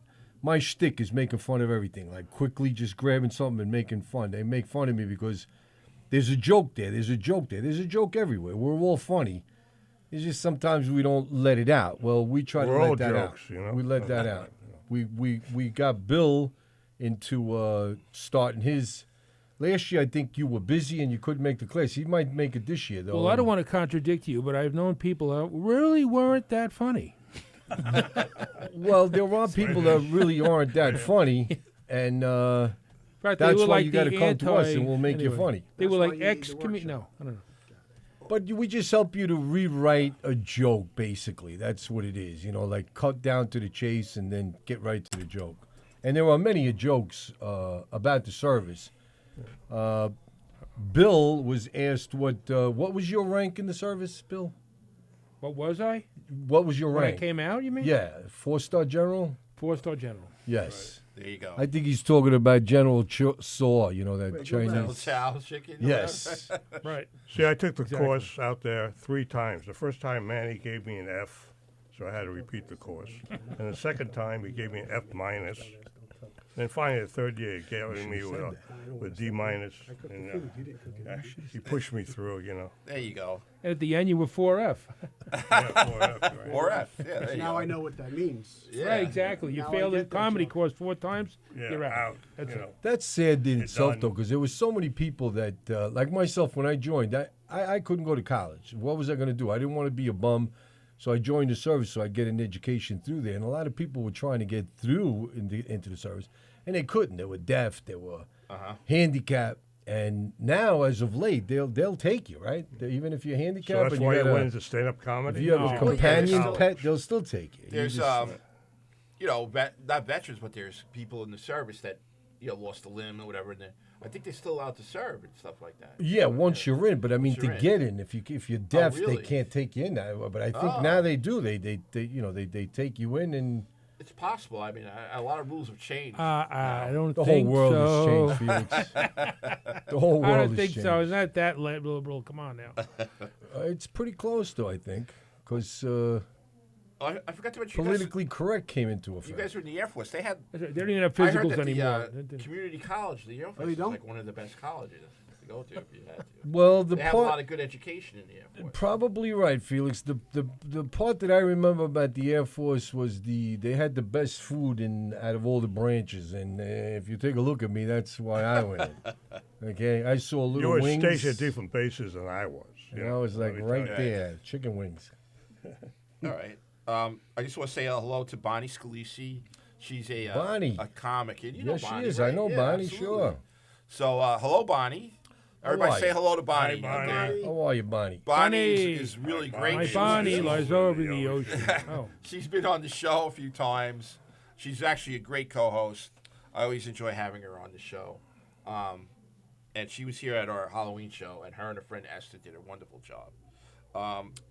my shtick is making fun of everything, like quickly just grabbing something and making fun. They make fun of me because there's a joke there, there's a joke there, there's a joke everywhere. We're all funny. It's just sometimes we don't let it out. Well, we try We're to all let that jokes, out. you know? We let that out. We got Bill into starting his. Last year, I think you were busy and you couldn't make the class. He might make it this year, though. Well, I don't want to contradict you, but I've known people that really weren't that funny. Well, there are people that really aren't that funny, and In fact, That's they were why like you gotta the come to us anti- and we'll make you anyway, funny. They were That's why like you need ex the comedian. workshop. No, I don't know. but we just help you to rewrite a joke. Basically, that's what it is. You know, like cut down to the chase and then get right to the joke. And there are many jokes about the service. Bill was asked what was your rank in the service, Bill? What was I? What was your When I rank? came out, you mean? Yeah, 4-star general. 4-star general. Yes, There you go. I think he's talking about General Saw. You know that Wait, go back. Little Chinese. chow chicken. or Yes. Right. See, I took the Exactly. course out there 3 times. The first time, Manny gave me an F, so I had to repeat the course. And the second time, he gave me an F minus. Then finally, the third year, he gave me with D minus. And he pushed me through, you know. There you go. And at the end, you were 4F. Yeah, 4F, right. Or F. Yeah. There you Now go. I know what that means. Yeah. Right, exactly. You Now I failed the get that comedy joke. course 4 times, Yeah, you're out. out. That's you it. know. That's sad in You're itself, done. though, because there was so many people that, like myself, when I joined, I couldn't go to college. What was I going to do? I didn't want to be a bum, so I joined the service so I'd get an education through there. And a lot of people were trying to get through into the service, and they couldn't. They were deaf, they were handicapped. And now, as of late, they'll take you, right? Even if you're So handicapped, that's and why you you got went a, into stand-up comedy? if you have No. a Well, yeah, companion there's pet, they'll still take you. You There's just- you know, not veterans, but there's people in the service that lost a limb or whatever, and I think they're still allowed to serve and stuff like that. Yeah, once you're in, but I mean Once you're to in. get in, if you're deaf, they really? can't take you in now. But I think Oh. now they do. They take you in, and It's possible. I mean, a lot of rules have changed. I don't the whole think world so. has changed, Felix. The whole world I don't has think changed. so. It's not that liberal. Come on now. It's pretty close, though. I think because I forgot to mention, politically correct came into you effect. guys were in the Air Force. They had. They don't even have I heard physicals that anymore. the community college, the Air Force, they is don't? like one of the best colleges to go to if you had to. Well, the They have a lot part of good education in the Air Force. probably right, Felix. The part that I remember about the Air Force was they had the best food out of all the branches, and if you take a look at me, that's why I went. Okay, I saw little You were wings. stationed at different bases than I was. You know, I was like let me right tell you. there, chicken wings. All right. I just want to say hello to Bonnie Scalisi, She's a Bonnie. a comic. And you know Yes, she Bonnie, is. right? I know Yeah, Bonnie, absolutely. sure. So hello, Bonnie. Everybody are say you? hello to Bonnie. Hi, Bonnie. Okay? How are you, Bonnie? Bonnie Bonnie. is really Hi, great. My She's- Bonnie she's lies over over the the ocean. Oh. She's been on the show a few times. She's actually a great co-host. I always enjoy having her on the show. And she was here at our Halloween show, and her and her friend Esther did a wonderful job.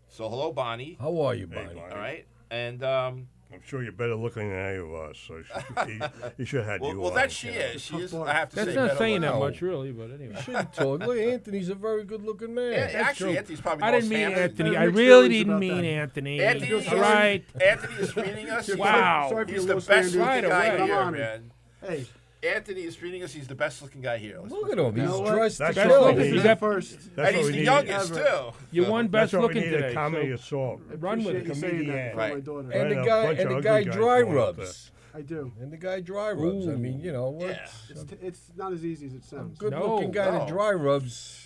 So hello, Bonnie. How are you, Hey, Bonnie? Bonnie. All right. And I'm sure you're better looking than any of us, so he should have had you well, on. that she you know. is. She Tough is. boy. I have to That's say. not better saying that looking. No. much, really, but anyway. Shouldn't talk. Look, Anthony's a very good-looking man. Yeah, That's actually, true. Anthony's probably. I the didn't most mean handsome. Anthony. Mixed I really feelings didn't about mean that. Anthony. Anthony, All right. Anthony is treating us. He's Wow. Sorry for He's your the low best standards. Right looking guy away. I'm here, honored. man. Hey, Anthony is treating us. He's the best looking guy here. Look at him. He's know what? dressed to That's Best what kill. we looking. need. You you got- got first. That's And he's what we the need. youngest Ever. too. You won That's best what we looking need, today. a comedy So assault. run with Appreciate it. you saying that Comedian. for Right. my daughter. And Right, the a guy bunch and of the ugly guy guys dry going out rubs. I do. And the guy dry rubs. I mean, you know, Yeah. It's not as easy as it sounds. good-looking guy no. that dry rubs.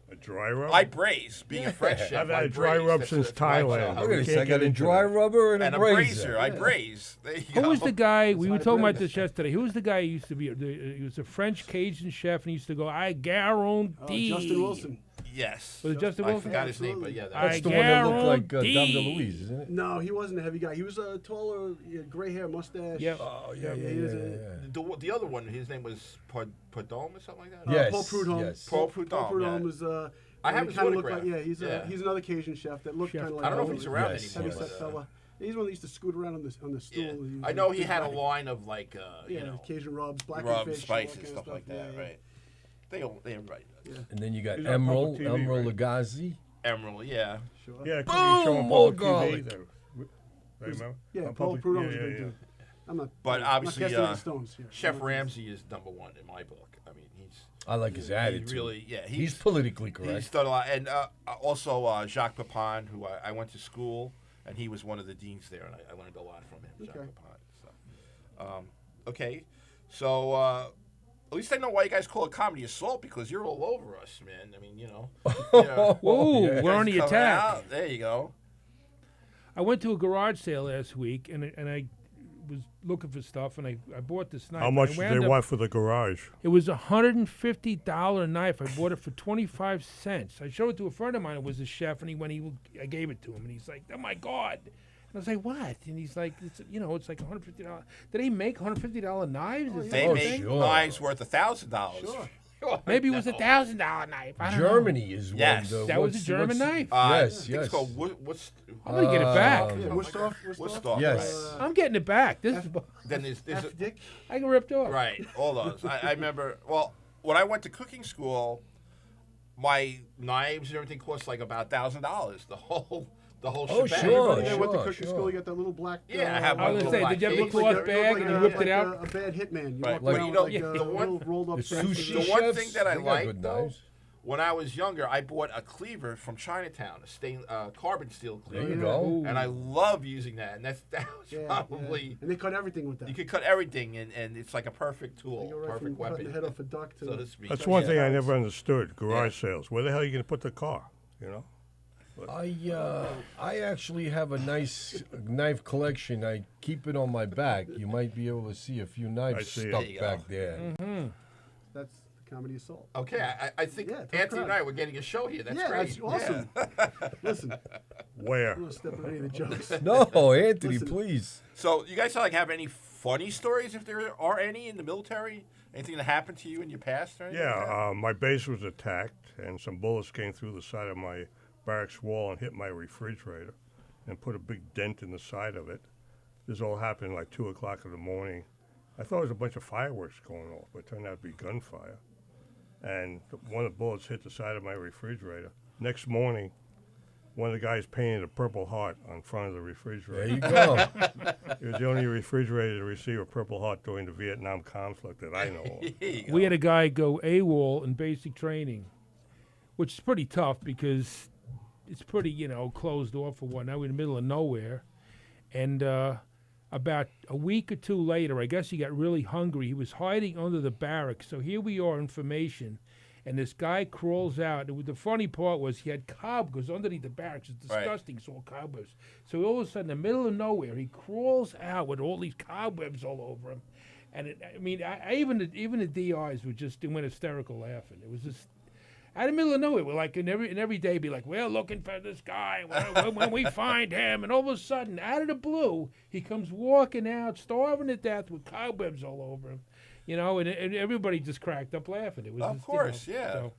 A dry rub? I braise. Being a French chef, I've had I a dry braise. rub That's since my job. Thailand. Look at We this. can't I got get a into dry that. rubber and And a a brazier. brazier. I braise. There you Who go. was the guy? We were high talking about praise. this yesterday. Who was the guy who used to be? He was a French Cajun chef, and he used to go, "I guarantee." Justin Wilson. Yes. Was it Justin I Wilson? forgot his name, but yeah. That's I the one that looked like Dom guarantee. DeLuise, isn't it? No, he wasn't a heavy guy. He was a taller, gray hair, mustache. Yep. Oh, yeah. he was a- The other one, his name was Pardome or something like that. Yes. Paul Prudhomme. yes. Paul Paul Prudhomme. Prudhomme Yeah. was. I have he his kinda looked autograph. like he's another Cajun chef that looked Chef. kind of like. I don't know if he's around Yes, anymore. Heavy but, set fella. He's one that used to scoot around on the stool. yeah. He was I know he big had a guy. line of like, you Yeah, know, Cajun rubs, black rubs, fish, all spices, that kind stuff of like that, yeah, right? They're right. And then you got He's on Emerald, public TV, Emerald right? Lagazi. Emerald, yeah. Sure. Yeah, Boom, you show on more public garlic. TV. Remember? Yeah, On Paul public- Prudhomme's yeah, a big yeah, dude. I'm not. But I'm not obviously, casting any stones here. Chef I'm not- Ramsay is number one in my book. I mean, I like his attitude. he's really, yeah, He's politically He's correct. done a lot, and also Jacques Pepin, who I went to school, and he was one of the deans there, and I learned a lot from him. Jacques Okay. Pepin. So, okay, so at least I know why you guys call it comedy assault, because you're all over us, man. I mean, you know. Whoa, yeah. we're on the Coming attack. out, there you go. I went to a garage sale last week, and I was looking for stuff, and I bought this knife. How and much I did wound they up- want for the garage? It was $150 knife. I bought it for 25 cents. I showed it to a friend of mine who was a chef, and I gave it to him, and he's like, "Oh my God!" And I was like, "What?" And he's like, "It's like $150. Do they make $150 knives?" Is They that a make thing? sure. knives worth $1,000. Sure. Maybe it was $1,000 knife. I don't know. Germany is Yes. one of the. That was a what's- German what's- knife. Yes, I think yes. it's called what's I'm gonna get it back. Yeah, Woodstock. Woodstock. Yes. Right. I'm getting it back. This is Then there's a, Dick. I got ripped off. right, all those. I remember. Well, when I went to cooking school, my knives and everything cost like about $1,000. The whole Oh, shebang. sure. Everybody that went to sure, cooking sure. school, you got that little black. Yeah, I have I one was little gonna say, black did you have the case. cloth Looked bag and you whipped it out? A bad hitman. You Right. walked Well, around you know, with, like, the a one- little rolled up. The thing. sushi The one chefs, thing that I they got liked, good though, knives. When I was younger, I bought a cleaver from Chinatown, a carbon steel There cleaver, you go. and I love using that. And that was Yeah, probably and they cut everything with that. you could cut everything, and it's like a perfect tool, You go right perfect from cutting weapon, the head off a duck to so to speak. That's one Yeah. thing I never understood. Garage sales. Where the hell are you going to put the car? You know? I actually have a nice knife collection. I keep it on my back. You might be able to see a few knives see it. stuck There you back there. That's the comedy assault. Okay, I think Yeah, tough Anthony and crowd. I were getting a show here. That's yeah, great. that's awesome. Listen, I'm Where? gonna step on any of the jokes. No, Anthony, Listen. please. So, you guys have any funny stories, if there are any, in the military? Anything that happened to you in your past? Or anything like that? Yeah, my base was attacked, and some bullets came through the side of my barracks wall and hit my refrigerator and put a big dent in the side of it. This all happened like 2 o'clock in the morning. I thought it was a bunch of fireworks going off, but it turned out to be gunfire. And one of the bullets hit the side of my refrigerator. Next morning, one of the guys painted a Purple Heart on front of the There refrigerator. you go. It was the only refrigerator to receive a Purple Heart during the Vietnam conflict that I know of. Here you go. We had a guy go AWOL in basic training, which is pretty tough because it's pretty, closed off or whatnot. We're in the middle of nowhere. And about a week or two later, I guess he got really hungry. He was hiding under the barracks. So here we are, information. and this guy crawls out. The funny part was he had cobwebs underneath the barracks. It's Right. disgusting, so cobwebs. So all of a sudden, in the middle of nowhere, he crawls out with all these cobwebs all over him. And even the DRs were just went hysterical laughing. It was just out of the middle of nowhere. We're like, and every day be like, we're looking for this guy. When we find him, and all of a sudden, out of the blue, he comes walking out, starving to death with cobwebs all over him. And everybody just cracked up laughing. It was Of just, course, yeah. So.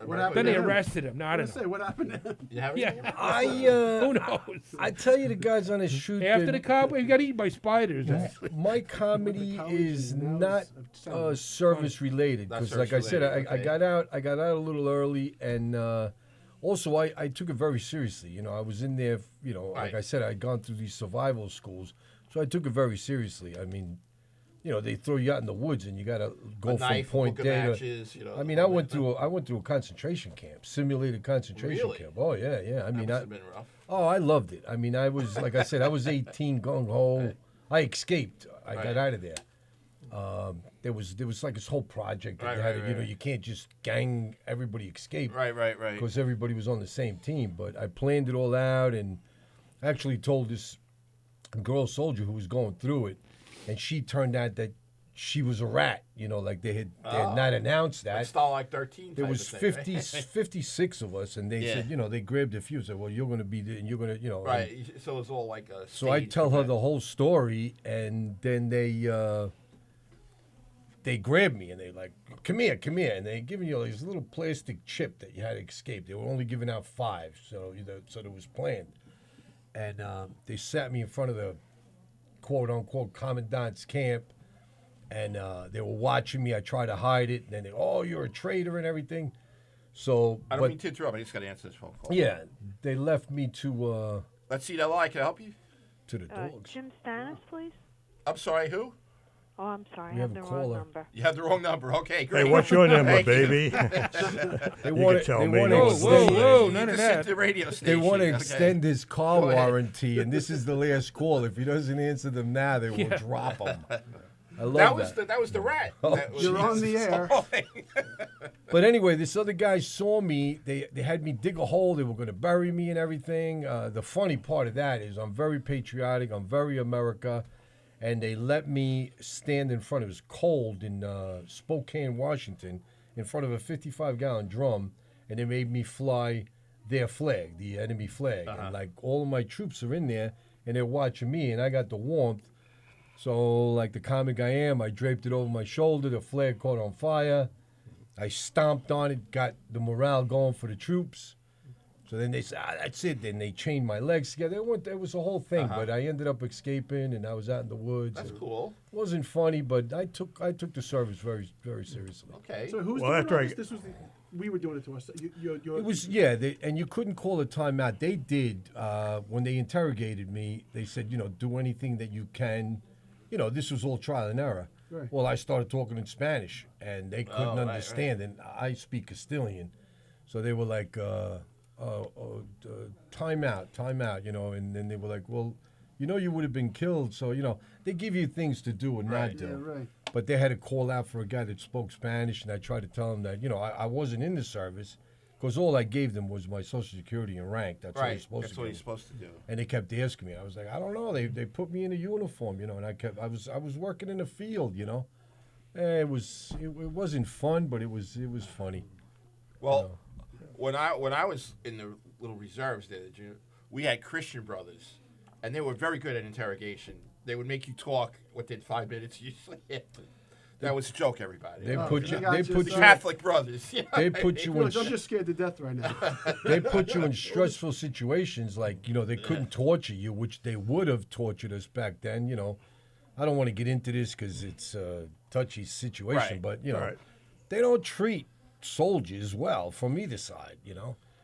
What happened Then to they him? arrested him. No, I I don't was know. say, what happened to him? You have Yeah. anything? Who knows? I tell you, the guys on the shoot. After that- the cobweb, he got eaten by spiders. actually. my comedy College is and now not it's a service related Not because, like I said, service-related, I okay. got out a little early, and also I took it very seriously. I was in there. Like Right. I said, I'd gone through these survival schools, so I took it very seriously. I mean, they throw you out in the woods, and you got to go A from knife, point book of A to. matches, I mean, I went through a concentration camp, simulated concentration Really? camp. Oh yeah, yeah. I That mean, must have been rough. Oh, I loved it. I mean, I was like I said, I was 18, gung ho. I escaped. I Right. got out of there. There was like this whole project that Right, you had right, to, right. you can't just gang everybody escape Right. because everybody was on the same team. But I planned it all out and actually told this girl soldier who was going through it, and she turned out that she was a rat. Like they had not announced that. Like Starlight 13. There type was of thing, 50, right? 56 of us, and they Yeah. said, they grabbed a few. Said, well, you're going to be, and you're going to, and- Right. So it's all like a. So I stage tell her event. the whole story, and then they grab me and they like, come here, and they giving you this little plastic chip that you had to escape. They were only giving out 5, so it was planned. And they sat me in front of the quote unquote commandant's camp, and they were watching me. I tried to hide it, and then you're a traitor and everything. So, I don't mean to interrupt. I just got to answer this phone call. yeah, they left me to Let's see that line. Can I help you? the dogs. Jim Stannis, please. I'm sorry. Who? Oh, I'm sorry. We I have have a the wrong caller. number. You have the wrong number. Okay, great. Hey, what's your number, Thank you. baby? They You want can tell they me. want No, to whoa, extend. whoa, You none of just hit that. the radio They station. want to Okay. extend his car Go ahead. warranty, and this is the last call. If he doesn't answer them now, they will drop him. I love That that. was the rat. Oh, That was- You're on the air. But anyway, this other guy saw me. They had me dig a hole. They were going to bury me and everything. The funny part of that is I'm very patriotic. I'm very America. And they let me stand in front. It was cold in Spokane, Washington, in front of a 55-gallon drum, and they made me fly their flag, the enemy flag. And like all of my troops are in there, and they're watching me, and I got the warmth. So like the comic I am, I draped it over my shoulder. The flag caught on fire. I stomped on it, got the morale going for the troops. So then they said, that's it. Then they chained my legs together. It was a whole thing, but I ended up escaping, and I was out in the woods. That's It cool. wasn't funny, but I took the service very, very seriously. Okay. So who's Well, doing after all I- this? This was we were doing it to us. You're, It was and you couldn't call a timeout. They did when they interrogated me. They said, do anything that you can. This was all trial and error. Right. Well, I started talking in Spanish, and they couldn't right, understand, and I speak Castilian, so they were like, time out, and then they were like, well, you would have been killed, so they give you things to do and Right. not do. Yeah, right. But they had to call out for a guy that spoke Spanish, and I tried to tell them that, I wasn't in the service, because all I gave them was my Social Security and rank. That's all you're Right. supposed That's to what give you're supposed to do. And they kept asking me. I was like, I don't know. They put me in a uniform, and I was working in the field, It wasn't fun, but it was funny. Well, when I was in the little reserves there, we had Christian brothers, and they were very good at interrogation. They would make you talk within 5 minutes usually. That was a joke, everybody. They Oh, put okay. you. I They got you. put The you. So- Catholic brothers. They put you in. Felix, I'm just scared to death right now. They put you in stressful situations, like they couldn't torture you, which they would have tortured us back then. I don't want to get into this because it's a touchy situation, Right. but Right. they don't treat soldiers well from either side.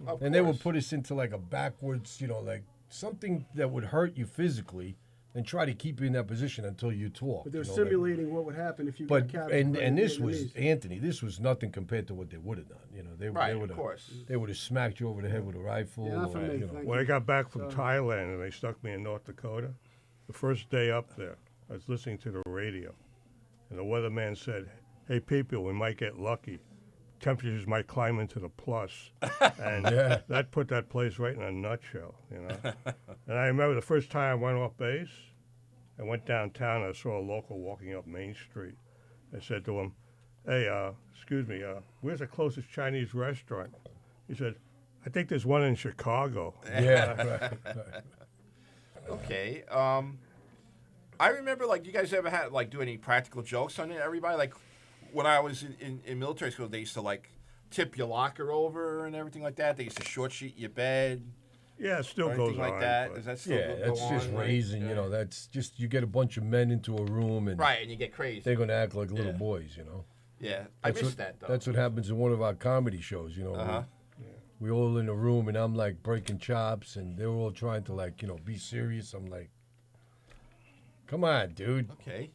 Of And they would course. put us into like a backwards, like something that would hurt you physically, and try to keep you in that position until you talk. But they're like- simulating what would happen if you But got captured. by and the this was Vietnamese. Anthony. This was nothing compared to what they would have done. They Right, would of have course. they would have smacked you over the head with a rifle. Yeah, not for or, me, you know. thank When I got back from So- Thailand and they stuck me in North Dakota, the first day up there, I was listening to the radio, and the weatherman said, "Hey, people, we might get lucky. temperatures might climb into the plus, and that put that place right in a nutshell, you know. And I remember the first time I went off base, I went downtown. I saw a local walking up Main Street. I said to him, "Hey, excuse me, where's the closest Chinese restaurant?" He said, "I think there's one in Chicago." Yeah. Okay. I remember, like, you guys ever had, like, do any practical jokes on everybody? Like, when I was in military school, they used to, like, tip your locker over and everything like that. They used to short sheet your bed. Yeah, it still Or goes anything like on. that. but- Does that still Yeah, go that's on? just Right? raising, you know, that's just, you get a bunch of men into a room and Right, and you get crazy. they're going to act like little Yeah. boys, you know. Yeah, I That's miss what, that, though. That's what happens in one of our comedy shows, you know. Uh-huh. We all in a room and I'm like breaking chops and they're all trying to, like, you know, be serious. I'm like, come on, dude. Okay.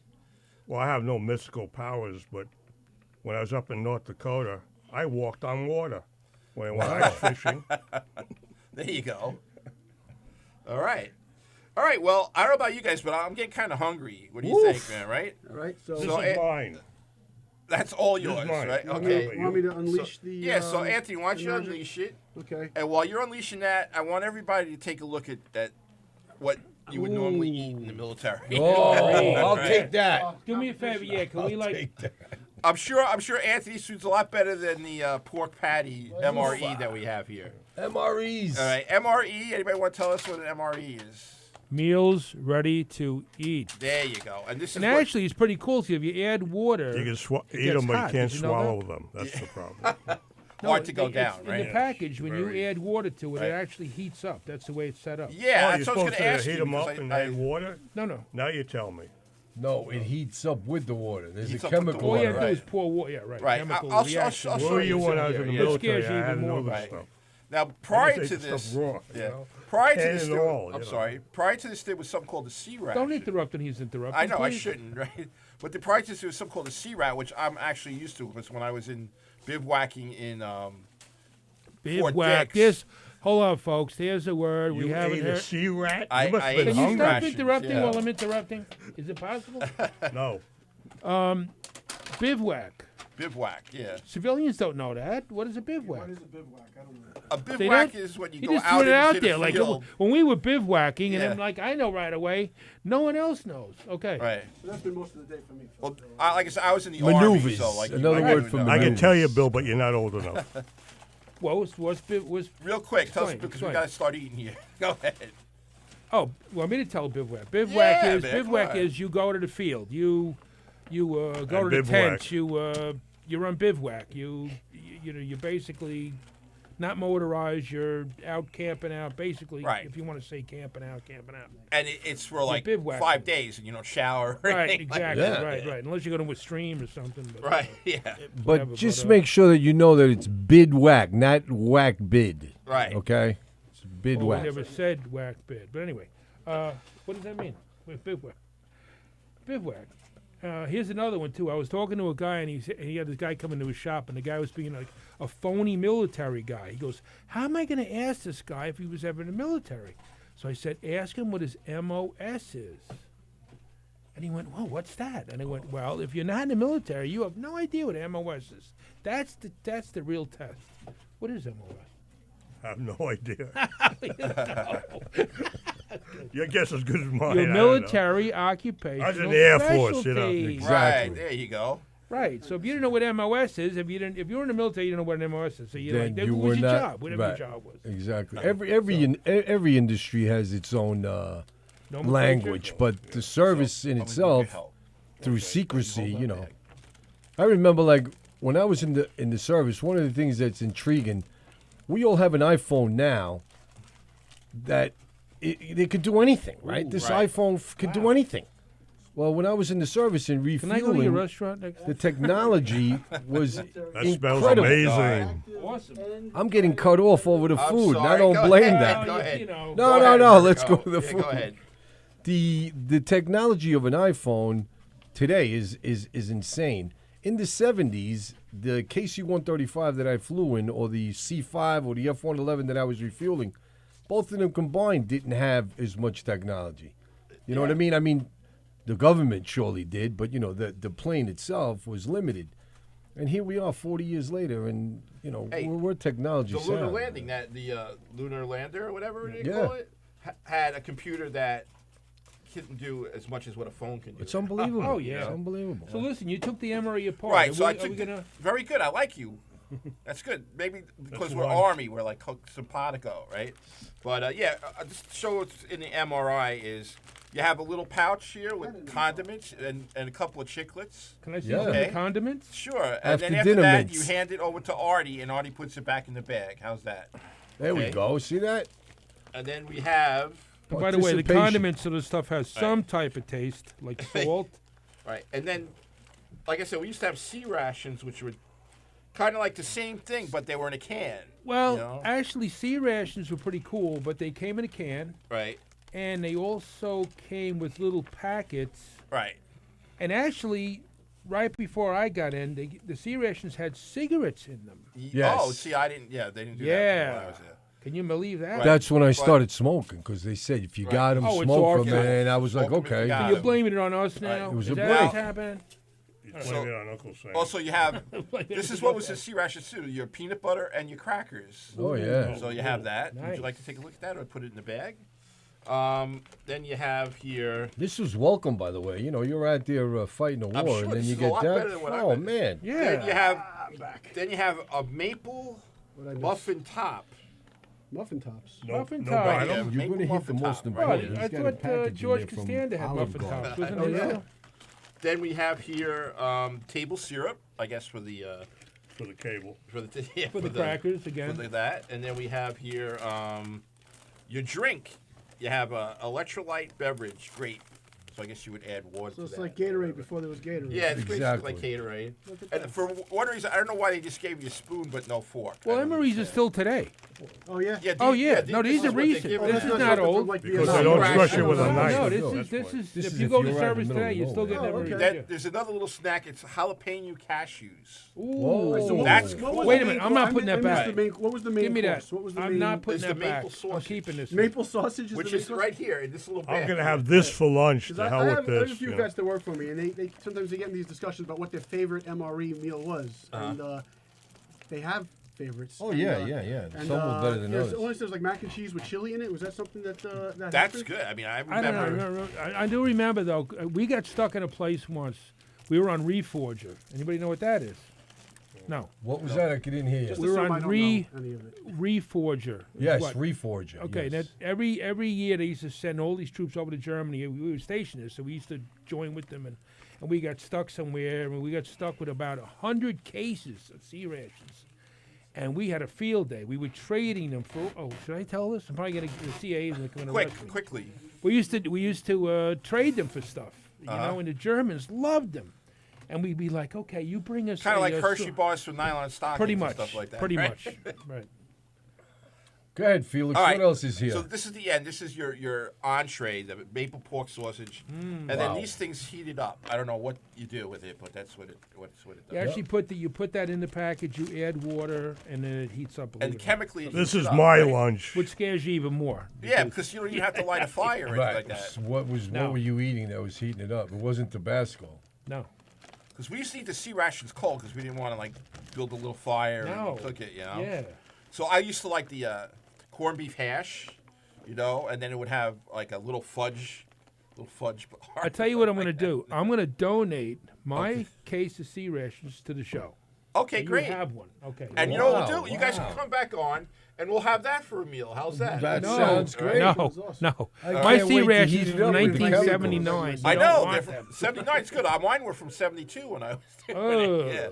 Well, I have no mystical powers, but when I was up in North Dakota, I walked on water when I went ice fishing. There you go. All right. All right, well, I don't know about you guys, but I'm getting kind of hungry. What do you think, man, right? All right, so, This So is it- mine. That's all This is yours, mine. right? You want Okay. me you want me to unleash the? Yeah, so Anthony, why don't the you magic? unleash it? Okay. And while you're unleashing that, I want everybody to take a look at what you would normally eat in the military. Oh, I'll Right. take that. Do me a favor, yeah. Can we like? Take that. I'm sure Anthony's food's a lot better than the pork patty MRE that we have here. MREs. All right, MRE. Anybody want to tell us what an MRE is? Meals ready to eat. There you go. And this is And what- actually, it's pretty cool. So if you add water, You can it eat gets them, but hot. you can't Did you know that? swallow them. That's the problem. hard to go it's down, in right? the package, when Very. you add water to it, Right. it actually heats up. That's the way it's set up. Yeah, Oh, you're that's what I was supposed going to ask to heat you. them up because and I- add water? No. Now you tell me. No, it heats up with the water. There's Heats a up with the chemical All water, you in have to it. do is pour water. Yeah, right. Right. Chemical I'll reaction. show Were you you when I was some in the here. It military? scares you I even had to know more, this right. stuff. Now, I prior just to ate the this, stuff raw, you yeah, know? prior to Can this, and there, all, I'm you know. sorry. Prior to this, there was something called the sea rat. Don't interrupt when he's interrupting. I know I please. shouldn't, right? But the prior to this, there was something called the sea rat, which I'm actually used to because when I was in bivouacking in Fort Bivouac. Dix. This. Hold on, folks. There's a word we You haven't ate a heard. sea rat? I- You must I have been ate Can you hungry. stop rations, interrupting yeah. while I'm interrupting? Is it possible? No. Bivouac. Bivouac, yeah. Civilians don't know that. What is a bivouac? What is a bivouac? I don't know. A They bivouac don't- is when you He go just out threw it out into there. the Like field. when we were bivouacking, and Yeah. I'm like, I know right away. No one else knows. Okay. Right. So that's been most of the day for me. Well, like I said, I was in the army, Maneuvers. so like Another you word would for know. I can maneuvers. tell you, Bill, but you're not old enough. Was Real quick, tell us Explain, because we explain. got to start eating here. Go ahead. Oh, want me to tell bivouac? Bivouac Yeah, is man, come bivouac on. is you go to the field. You go And to the bivouac. tent. You're on bivouac. You know you're basically not motorized. You're out camping out. Basically, Right. if you want to say camping out. And it's for like bivouac. 5 days, and you don't shower. Or Right, anything like exactly. that. Right. Unless you're going to a stream or something. But, Right. Yeah. whatever, But just but, make sure that you know that it's bid whack, not whack bid. Right. Okay? It's bid Well, whack. we never said whack bid. But anyway, what does that mean? Wait, bivouac. Bivouac. Here's another one too. I was talking to a guy, and he had this guy come into his shop, and the guy was being like a phony military guy. He goes, "How am I going to ask this guy if he was ever in the military?" So I said, "Ask him what his MOS is." And he went, "Well, what's that?" And I went, "Well, if you're not in the military, you have no idea what MOS is. That's the real test. What is MOS?" I have no idea. Your guess is as good as mine. Your I don't know. military occupation. I was in the Air Force, you know. Exactly. Right. There you go. Right. So if you didn't know what MOS is, if you were in the military, you didn't know what an MOS is. So you're Then like, you what were was your not job? Whatever right. your job was. Exactly. Every industry has its own Nomenclature? language, but the service in I'm gonna need your itself, help. through secrecy, you know. I remember, like, when I was in the service, one of the things that's intriguing, we all have an iPhone now that it could do anything, right? Ooh, This right. iPhone could do anything. Well, when I was in the service and Can I go to your refueling, restaurant next the technology was That smells incredible. amazing. Awesome. I'm getting cut off over the I'm food, and I sorry, don't go blame ahead. that. Go ahead. You know, No, Go ahead, no, let's Marco. go to the Yeah, food. Go ahead. The technology of an iPhone today is insane. In the 70s, the KC-135 that I flew in, or the C-5 or the F-111 that I was refueling, both of them combined didn't have as much technology. You know what I mean? I mean, the government surely did, but, you know, the plane itself was limited. And here we are 40 years later, and, Hey, we're technology The lunar sound. landing, the lunar lander or whatever they Yeah. call it, had a computer that couldn't do as much as what a phone can do. It's unbelievable. Oh, yeah. It's unbelievable. So listen, you took the MRE apart. Right, Are so I we took gonna? very good. I like you. That's good. Maybe because That's we're lunch. Army, we're like simpatico, right? But just to show what's in the MRI is you have a little pouch here with condiments and a couple of chiclets. Can I see Yeah. some of the Okay. condiments? Sure. And then After after dinner that, mints. you hand it over to Artie, and Artie puts it back in the bag. How's that? There we Okay. go. See that? And then we have, And by the way, the Participation. condiments of the stuff has some type of taste, like salt. right, and then, like I said, we used to have sea rations, which were kind of like the same thing, but they were in a can. Well, you know? actually, sea rations were pretty cool, but they came in a can, Right, and they also came with little packets. right. And actually, right before I got in, the sea rations had cigarettes in them. Yes. Oh, see, I didn't. Yeah, they didn't do that Yeah. when I was there. Can you believe that? Right. That's when I But- started sking, because they said if you Right. got them, Oh, it's smoke our them, fault. and I was like, Smoke 'em if you okay. got So 'em. you're blaming it on us now? It was Is a that break. what's happening? He's So- blaming it on Uncle Sam. Also, you have this is what was the sea rations too: your peanut butter and your crackers. Oh, yeah. So you have that. Would Nice. you like to take a look at that, or put it in the bag? Then you have here. This was welcome, by the way. You're out there fighting a I'm war, sure and then this you is a get lot that. better than what I Oh, read. man. Yeah. Then you have. I'm back. Then you have a maple What I miss? muffin top. Muffin tops. no, Muffin no top. bottom. Yeah, You're maple going to hit the muffin most top, Oh, right? important. I He's got a thought package in George there from Costanza had Olive muffin Garden. tops. Wasn't Oh, it? yeah? Then we have here table syrup, I guess for the For the cable. yeah, For the crackers again. for that, and then we have here your drink. You have a electrolyte beverage, grape. So I guess you would add water. So to it's that. like Gatorade before there was Gatorade. Yeah, it's Exactly. basically like Gatorade. Look at And that. for one reason, I don't know why they just gave you a spoon but no fork. Well, I don't Emery's is understand. still today. Oh yeah. Yeah, Oh, these- yeah. No, this these is are what they recent. give Oh, This you. is that's not something old. from, like, Because Vietnam. they don't Right. crush it with a No, knife. no, This this is This if is you if go you're to out in the service middle of today, you still get nowhere. Emery's. okay. Then yeah. there's another little snack. It's jalapeno cashews. Ooh. So what That's was- cool. what was Wait the a minute, main I'm not course? putting I that missed back. the main- what was the main Give me that. course? What was the I'm main? not putting It's that the back. maple I'm sausage. keeping this. Maple sausage is Which the main is course? right here in this little bag. I'm going to have this for lunch. 'Cause To I hell have with a this. few you know. vets that work for me, and they sometimes they get in these discussions about what their favorite MRE meal was, and they have favorites. Oh, and, yeah. And, Some were better than there's, others. there's like mac and cheese with chili in it. Was that something that that That's happened? good. I mean, I I don't remember. know. I do remember though. We got stuck in a place once. We were on Reforger. Anybody know what that is? No. What was that? I didn't hear Just you. We were assume on I don't re- know any of it. Reforger. is Yes, what- Reforger. Okay, yes. that every year they used to send all these troops over to Germany. We were stationed there, so we used to join with them, and we got stuck somewhere, and we got stuck with about 100 cases of sea rations, and we had a field day. We were trading them for. Oh, should I tell this? I'm probably gonna the CA is going to arrest me. Quickly. We used to trade them for stuff, you know, and the Germans loved them, and we'd be like, okay, you bring us Kind of like a, Hershey bars from nylon stockings pretty and much, stuff like that. pretty right? much, right. Go ahead, Felix. All What right. else is here? So this is the end. This is your entree, the maple pork sausage, and then Wow. these things heated up. I don't know what you do with it, but that's what it does. You actually put that in the package. You add water, and then it heats up a little And bit. chemically, it This heats is up, my right? lunch. Which scares you even more. Yeah, because you don't even have to light a fire or anything Right. like that. So what No. were you eating that was heating it up? It wasn't Tabasco. No. Because we used to eat the sea rations cold because we didn't want to like build a little fire No. and cook it, you know. Yeah. So I used to like the corned beef hash, you know, and then it would have like a little fudge. I tell you what I'm going to do. I'm going to donate my case of sea rations to the show. Okay, You great. have one. Okay. And you know what Wow, we'll do? You guys wow. can come back on, and we'll have that for a meal. How's that? That No, sounds great. no, Sounds awesome. no. I My can't sea wait to rations heat it from up with the 1979. chemicals. You I don't know. want they're them. from 79 is good. Mine were from 72 when I was there. Oh. Yeah.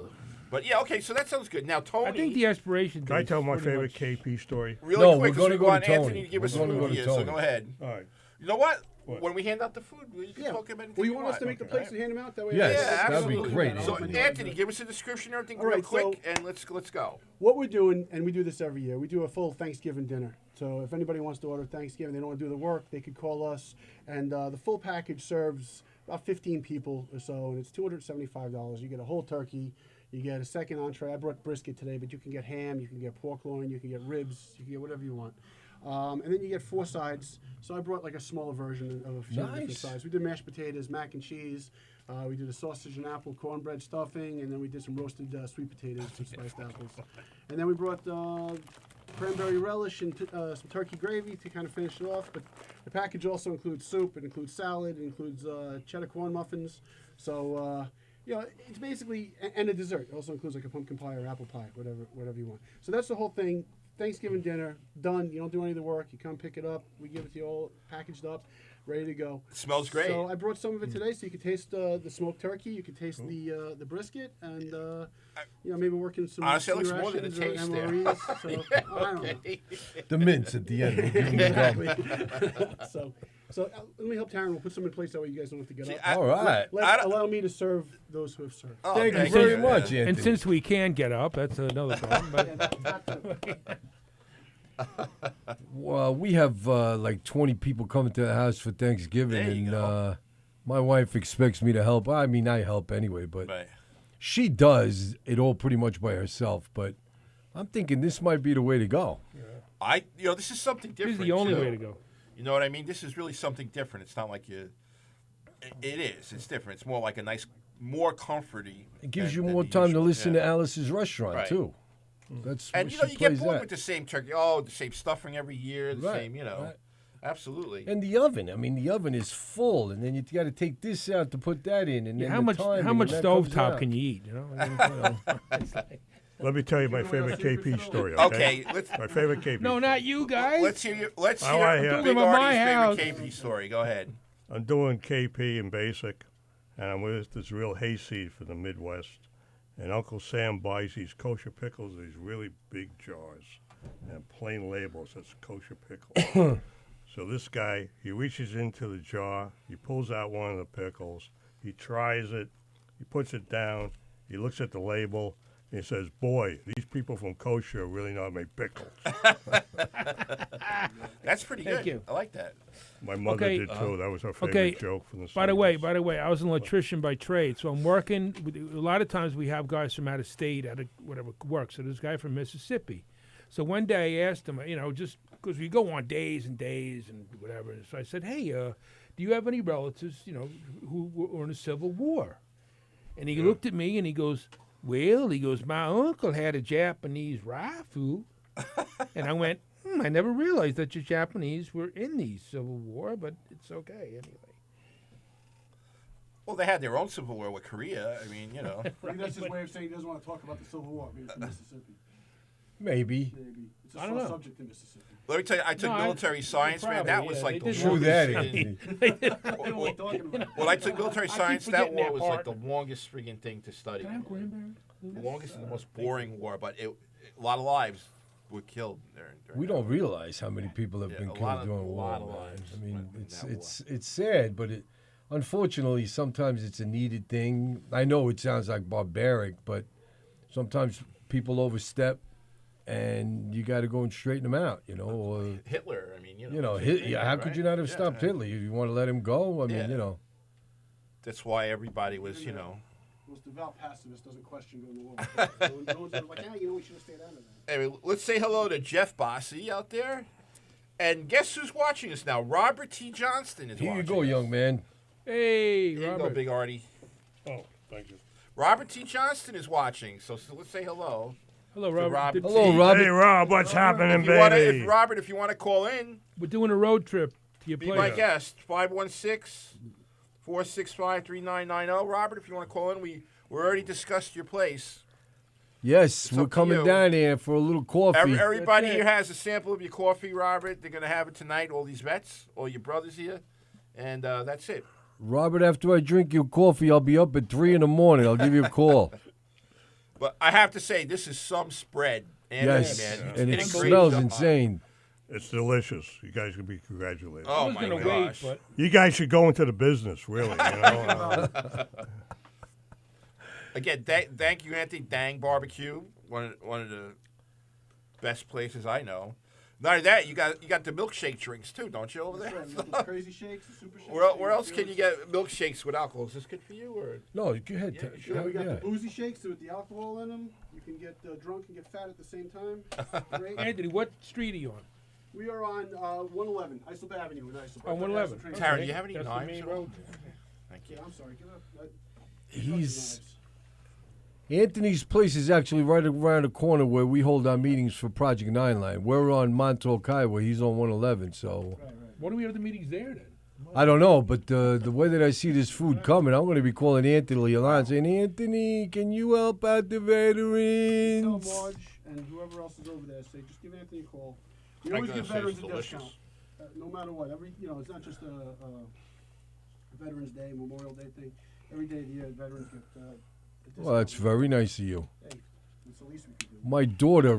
But yeah, okay, so that sounds good. Now, Tony, I think the expiration Can I date tell is my pretty favorite much- KP story? really No, quick, we're gonna we go to want Anthony Tony. to give We're us gonna food go to here, so Tony. go ahead. All right. You know what? What? When we hand out the food, you can Yeah. talk about anything Well, you want us to make the okay, plates right? and hand them out that way? Yes, Yeah, that'd be absolutely. great, So, Anthony. Anthony, give us a description of everything All real right, so- quick, and let's go. What we're doing, and we do this every year, we do a full Thanksgiving dinner. So if anybody wants to order Thanksgiving, they don't want to do the work, they could call us. And the full package serves about 15 people or so, and it's $275. You get a whole turkey, you get a second entree. I brought brisket today, but you can get ham, you can get pork loin, you can get ribs, you can get whatever you want. And then you get 4 sides. So I brought like a smaller version of a few different Nice. sides. We did mashed potatoes, mac and cheese. We did a sausage and apple cornbread stuffing, and then we did some roasted sweet potatoes with spiced apples. And then we brought cranberry relish and some turkey gravy to kind of finish it off. But the package also includes soup, it includes salad, it includes cheddar corn muffins. So, it's basically, and a dessert. It also includes like a pumpkin pie or apple pie, whatever you want. So that's the whole thing. Thanksgiving dinner, done. You don't do any of the work. You come pick it up. We give it to you all packaged up, ready to go. It smells great. So I brought some of it today, so you can taste the smoked turkey. You can taste the brisket, and maybe work in some Honestly, it looks sea more than a rations or taste there. MREs. So, I don't know. The mints at the end. will give you the gum. So let me help Taryn. We'll put some in place that way you guys don't have to get See, up. All right. Allow me to serve those who have served. Oh, Thank you okay. very Yeah. much, Anthony. And since we can get up, that's another problem. But Well, we have like 20 people coming to the house for Thanksgiving, There you and go. my wife expects me to help. I mean, I help anyway, but Right. she does it all pretty much by herself. But I'm thinking this might be the way to go. This is something this different. is the only too. way to go. You know what I mean? This is really something different. It's not like you. It is. It's different. It's more like a nice, more comforty. It gives than you more the time to usual. listen Yeah. to Alice's restaurant Right. too. That's And she you get plays bored that. with the same turkey. Oh, the same stuffing every year. The Right, same, right. Absolutely. And the oven. I mean, the oven is full, and then you got to take this out to put that in, and then How the much timing, and that comes stovetop out. can you eat? I mean, It's like- Let me tell you my favorite KP story. Okay. Okay, let's My favorite KP. no, not you guys. let's hear let's I hear wanna hear- Big Talking about my Artie's house. favorite KP story. Go ahead. I'm doing KP and basic, and I'm with this real hayseed from the Midwest. And Uncle Sam buys these kosher pickles, these really big jars, and plain labels that's kosher pickles. So this guy, he reaches into the jar, he pulls out one of the pickles, he tries it, he puts it down, he looks at the label, and he says, "Boy, these people from kosher really know how to make pickles." That's pretty Thank good. you. I like that. My mother Okay, did too. That was her favorite okay, joke from the By the way, 70s. I was an electrician by trade, so I'm working. A lot of times we have guys from out of state, out of whatever work. So this guy from Mississippi. So one day I asked him, just because we go on days and days and whatever. So I said, "Hey, do you have any relatives, who were in the Civil War?" And he looked at me and he goes, "Well," he goes, "my uncle had a Japanese rifle." And I went, I never realized that the Japanese were in the Civil War, but it's okay anyway. Well, they had their own civil war with Korea. I mean, Maybe that's his way of saying he doesn't want to talk about the Civil War. Maybe from Mississippi. Maybe. Maybe it's a I don't sore know. subject in Mississippi. Let me tell you, I took No, military science, man. That probably, was yeah, like they the did True longest. that, friggin- Anthony. I don't like talking about it. When I took military keep science, that forgetting war that was part. like the longest friggin' thing to study. The longest and the most boring war, but a lot of lives were killed during We that don't war. realize how many people have Yeah, been a killed lot of- during a war. lot of man. lives I mean, went in it's that war. it's sad, but unfortunately sometimes it's a needed thing. I know it sounds like barbaric, but sometimes people overstep, and you got to go and straighten them out. Or, Hitler, I mean, how could you not have stopped Hitler? You want to let him go? I mean, Yeah. That's why everybody was, The most devout pacifist doesn't question going to war. No one's like, we should have stayed out of that. Anyway, let's say hello to Jeff Bossy out there. And guess who's watching us now? Robert T. Johnston is Here watching you go, us. young man. Hey, Here you go, Robert. Big Artie. Oh, thank you. Robert T. Johnston is watching, so let's say hello. Hello, to Robert. Robert Hello, T. Robert. Hey, Rob, what's happening, If you wanna, baby? if you want to call in, We're doing a road trip to your be place. my guest. 516-465-3990. Robert, if you want to call in, we already discussed your place. Yes, It's we're up to coming you. down here for a little coffee. Everybody That's it. here has a sample of your coffee, Robert. They're going to have it tonight, all these vets, all your brothers here. And that's it. Robert, after I drink your coffee, I'll be up at 3 in the morning. I'll give you a call. But I have to say, this is some spread. Anthony, Yes, man. You and did it a great smells job. insane. It's delicious. You guys can be congratulated. Oh, I was my gonna gosh. wait, You guys should go into the business, really. Again, thank you, Anthony. Dang Barbecue, one of the best places I know. Not only that, you got the milkshake drinks too, don't you, over there? That's right. The crazy shakes, the super shakes. Where else can you get milkshakes with alcohol? Is this good for you, or No, go ahead. Yeah, sure. Yeah, we got yeah. the boozy shakes with the alcohol in them. You can get drunk and get fat at the same time. Great. Anthony, what street are you on? We are on 111 Islip Avenue in Islip. Oh, 111. Train- Tara, do you have any That's the knives main at all? road. Thank Yeah, you. I'm sorry. Give it up. He's Anthony's place is actually right around the corner where we hold our meetings for Project Nine Line. We're on Montauk Highway. He's on 111. So Why do we have the meetings there then? I don't know, but the way that I see this food coming, I'm going to be calling Anthony Alon saying, Anthony, can you help out the Tell veterans? Marge and whoever else is over there, say, just give Anthony a call. We I'm always gonna give say veterans it's a delicious. discount, no matter what. It's not just a Veterans Day, Memorial Day thing. Every day of the year, veterans get a discount. Well, that's very nice of you. Hey, it's the least we can do. My daughter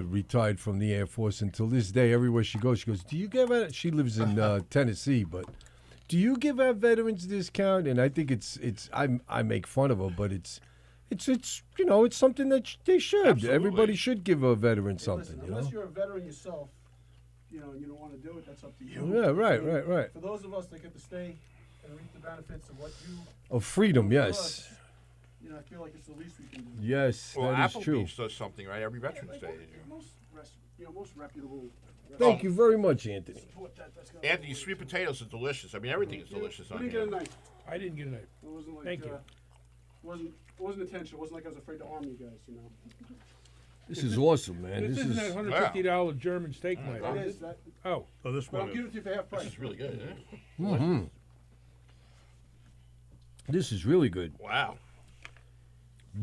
retired from the Air Force. Until this day, everywhere she goes, do you give out? She lives in Tennessee, but do you give out veterans discount? And I think I make fun of her, but it's something that they should. Absolutely. Everybody should give a veteran Hey, something, listen, you know. unless you're a veteran yourself, and you don't want to do it, that's up to you. Yeah, right. For those of us that get to stay and reap the benefits of what you Of freedom, do for yes, us, I feel like it's the least we can do. yes, Well, that is true. Applebee's does something, right? Every Veterans Day. Most reputable. Thank you very much, Anthony. Support that's gonna Anthony, sweet potatoes are delicious. I mean, everything is delicious We on didn't here. get a knife. I didn't get a knife. It wasn't like. Thank you. Wasn't intentional. It wasn't like I was afraid to arm you guys. This is awesome, man. This This isn't is that $150 German steak It knife. is that. Oh, Oh, this But I'm one giving is. it to you for half price. This is really good, isn't it? this is really good. Wow.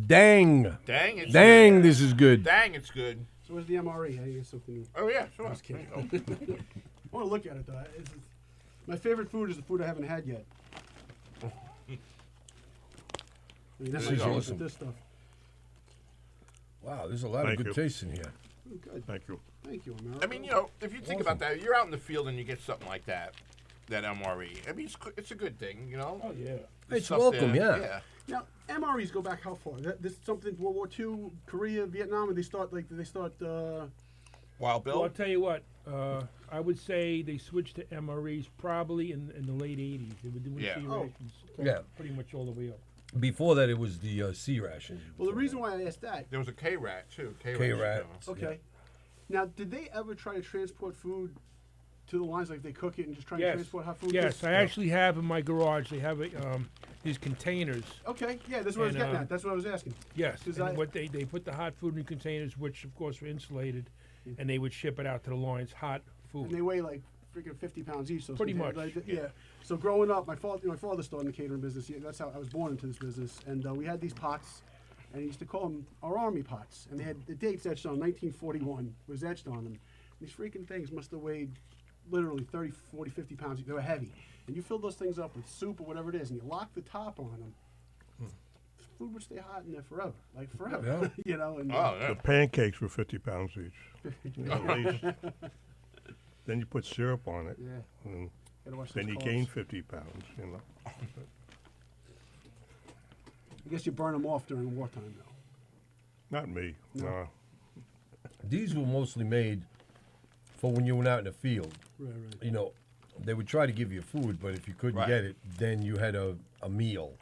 Dang, Dang, it's dang, good. this is good. Dang, it's good. So where's the MRE? I guess something. Oh, yeah, sure. Just kidding. I want to look at it though. My favorite food is the food I haven't had yet. That's This is my favorite, awesome. This stuff. Wow, there's a lot Thank of good you. taste in here. Oh, good. Thank you. Thank you, America. I mean, if you think about that, you're out in the field and you get something like that MRE. I mean, it's a good thing, oh yeah. It's stuff welcome, there. yeah. Now, MREs go back how far? This is something World War II, Korea, Vietnam, and they start Wild Well, Bill? I'll tell you what. I would say they switched to MREs probably in the late '80s. They were doing Yeah. C Oh. rations, Yeah. pretty much all the way up. Before that, it was the C ration. Well, the reason why I asked that, There was a K-Rat, too. K-Rat. okay. Now, did they ever try to transport food to the lines, like they cook it and just try to Yes. transport hot food? Yes, I actually have in my garage. They have these containers. Okay, yeah, that's what I was And, getting at. That's what I was asking. Yes, 'Cause and I- what they put the hot food in containers, which of course were insulated, and they would ship it out to the lines, hot And they food. weigh like freaking 50 pounds each. So Pretty something much, like, yeah. So growing up, my father started in the catering business. Yeah, that's how I was born into this business. And we had these pots, and he used to call them our army pots. And they had the dates etched on 1941 was etched on them. These freaking things must have weighed literally 30, 40, 50 pounds. They were heavy. And you fill those things up with soup or whatever it is, and you lock the top on them. The food would stay hot in there forever, like forever. And Oh, yeah. The pancakes were 50 pounds each. At least. Then you put syrup on it. yeah, And gotta watch then those you carbs. gain 50 pounds, I guess you burn them off during wartime, though. Not me. No. These were mostly made for when you went out in the field. Right. You know, they would try to give you food, but if you couldn't Right. get it, then you had a meal.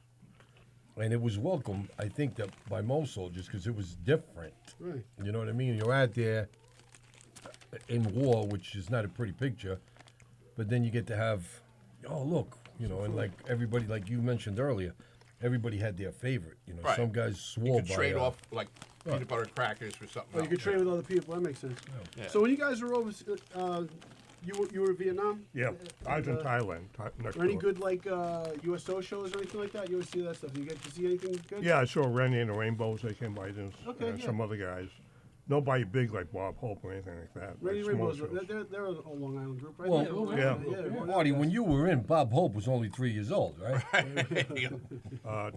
And it was welcome, I think, that by most soldiers because it was different. Right. You know what I mean? You're out there in war, which is not a pretty picture, but then you get to have, oh, look, and like everybody, like you mentioned earlier, everybody had their favorite. Right. Some guys You swore could by trade off, like, peanut butter crackers for something Well, you else. could trade with other people. That makes sense. Yeah. So when you guys were over, you were in Vietnam. Yeah, I was in And, Thailand. Next Or any door. good like USO shows or anything like that? You ever see that stuff? You get to see anything good? Yeah, I saw Rennie and the Rainbows. They came by. Then Okay, yeah. some other guys. Nobody big like Bob Hope or anything like that. Ready like small Rainbows. shows. They're a Long Island group, right? Well, yeah. Marty, when you were in, Bob Hope was only 3 years old, right?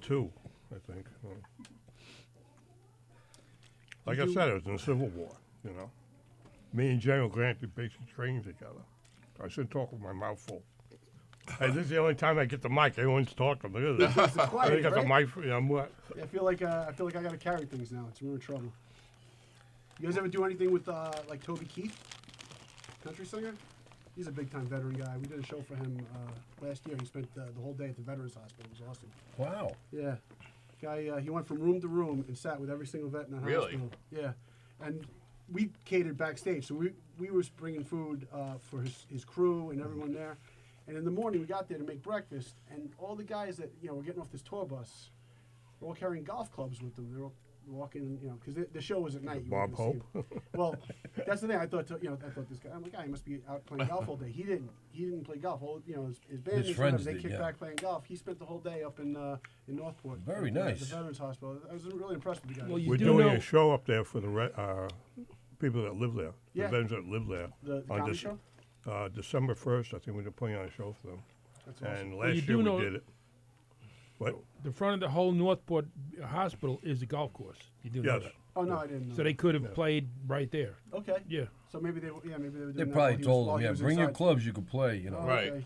2, I think. Like I said, it was in the Civil War. Me and General Grant did basic training together. I shouldn't talk with my mouth full. Hey, this is the only time I get the mic. Everyone's talking. Look at this. quiet, I got the right? mic. I'm what? I feel like I got to carry things now. It's we're in trouble. You guys ever do anything with like Toby Keith, country singer? He's a big time veteran guy. We did a show for him last year. He spent the whole day at the Veterans Hospital. It was awesome. Wow. Yeah, guy. He went from room to room and sat with every single vet in that Really? hospital. Yeah, and we catered backstage, so we were bringing food for his crew and everyone there. And in the morning, we got there to make breakfast, and all the guys that were getting off this tour bus were all carrying golf clubs with them. They were all walking, because the show was at night. You Bob weren't gonna Hope. see him. Well, that's the thing. I thought this guy. I'm like, he must be out playing golf all day. He didn't play golf. All his band, His friends they did, kicked yeah. back playing golf. He spent the whole day up in Northport. Very at, nice. The Veterans Hospital. I was really impressed with the guy. Well, you We're do doing know- a show up there for the people that live there, Yeah. the veterans that live there. the on comedy Dec- show. December 1st, I think we're putting on a show for them. That's awesome. And Well, last you year do know- we did it. What? The front of the whole Northport Hospital is a golf course. You do know Yes. that. Oh no, I didn't know. So they could have played right there. Okay. Yeah. So maybe they were doing They that probably while he told was, him, yeah, was bring your inside. clubs, you can play, Oh, Right. Okay.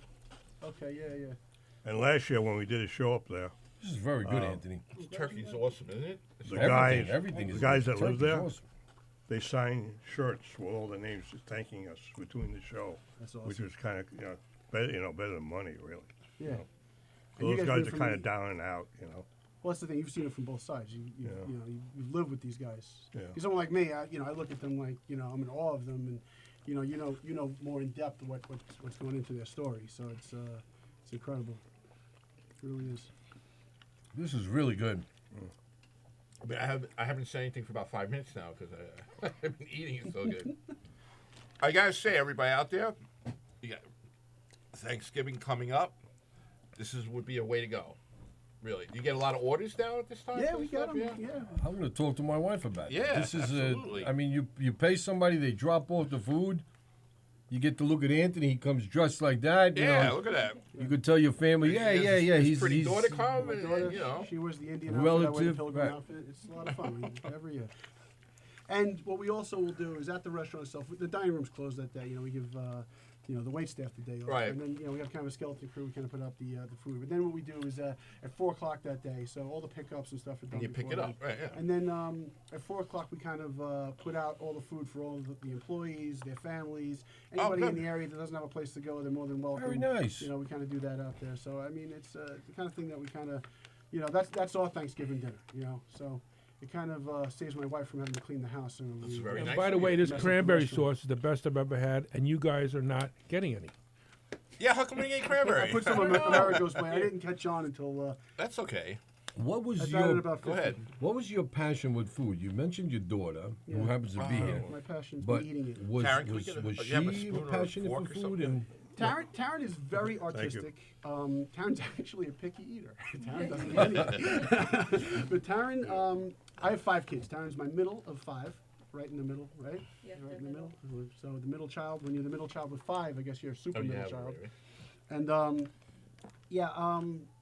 Okay. Yeah. And last year when we did a show up there, This is very good, Anthony. Turkey's awesome, isn't it? the guys, everything the is guys good. that live Turkey's there, awesome. they signed shirts with all the names thanking us for doing the show, That's which awesome. was kind of better than money, really. Yeah. So And you those guys do guys it are from kind the- of down and out, Well, that's the thing. You've seen it from both sides. Yeah. You've lived with these guys. Yeah. You're someone like me. I look at them like I'm in awe of them, and you know more in depth what's going into their story. So it's incredible. It really is. This is really good. I mean, I haven't said anything for about 5 minutes now because I've been eating it so good. I gotta say, everybody out there, you got Thanksgiving coming up. Would be a way to go. Really, do you get a lot of orders now at this time? Yeah, for we this got stuff? them. Yeah. I'm going to talk to my wife about Yeah, that. This is absolutely. I mean, you pay somebody, they drop off the food. You get to look at Anthony. He comes dressed like that. You Yeah, know, look at that. you could tell your family, yeah. His He's pretty daughter come, My and, daughter, you know. she wears the Indian outfit. I wear the Relative, pilgrim right. outfit. It's a lot of fun every year. And what we also will do is at the restaurant itself, the dining room's closed that day. We give the wait staff the day off. Right. And then we have kind of a skeleton crew. We kind of put up the food. But then what we do is at 4:00 that day. So all the pickups and stuff are done. And you pick it up, right? Yeah. And then at 4:00 we kind of put out all the food for all of the employees, their families, anybody in good. the area that doesn't have a place to go. They're more than welcome. Very nice. We kind of do that out there. So I mean, it's the kind of thing that we kind of, that's our Thanksgiving dinner. So it kind of saves my wife from having to clean the house. And That's we- very And nice by the of way, you. this Mess up the cranberry restaurant. sauce is the best I've ever had, and you guys are not getting any. Yeah, how come we ain't I cranberry? put some Amerigo's way. I didn't catch on until That's okay. What was I got it your about 50. Go ahead. What was your passion with food? You mentioned your daughter, who Yeah. happens to be Oh. here, My passion's but eating it. was Taryn, can we was, get a- was do you have a she spoon or a passionate fork for or food? something? And Taryn is very you. artistic. Taryn's actually a picky eater. Taryn doesn't eat anything. But Taryn, I have 5 kids. Taryn's my middle of 5, right in the middle, right? Yes, Right they're in the middle. So the middle child, when you're the middle child with 5, I guess you're a super Oh, middle yeah, child. right. And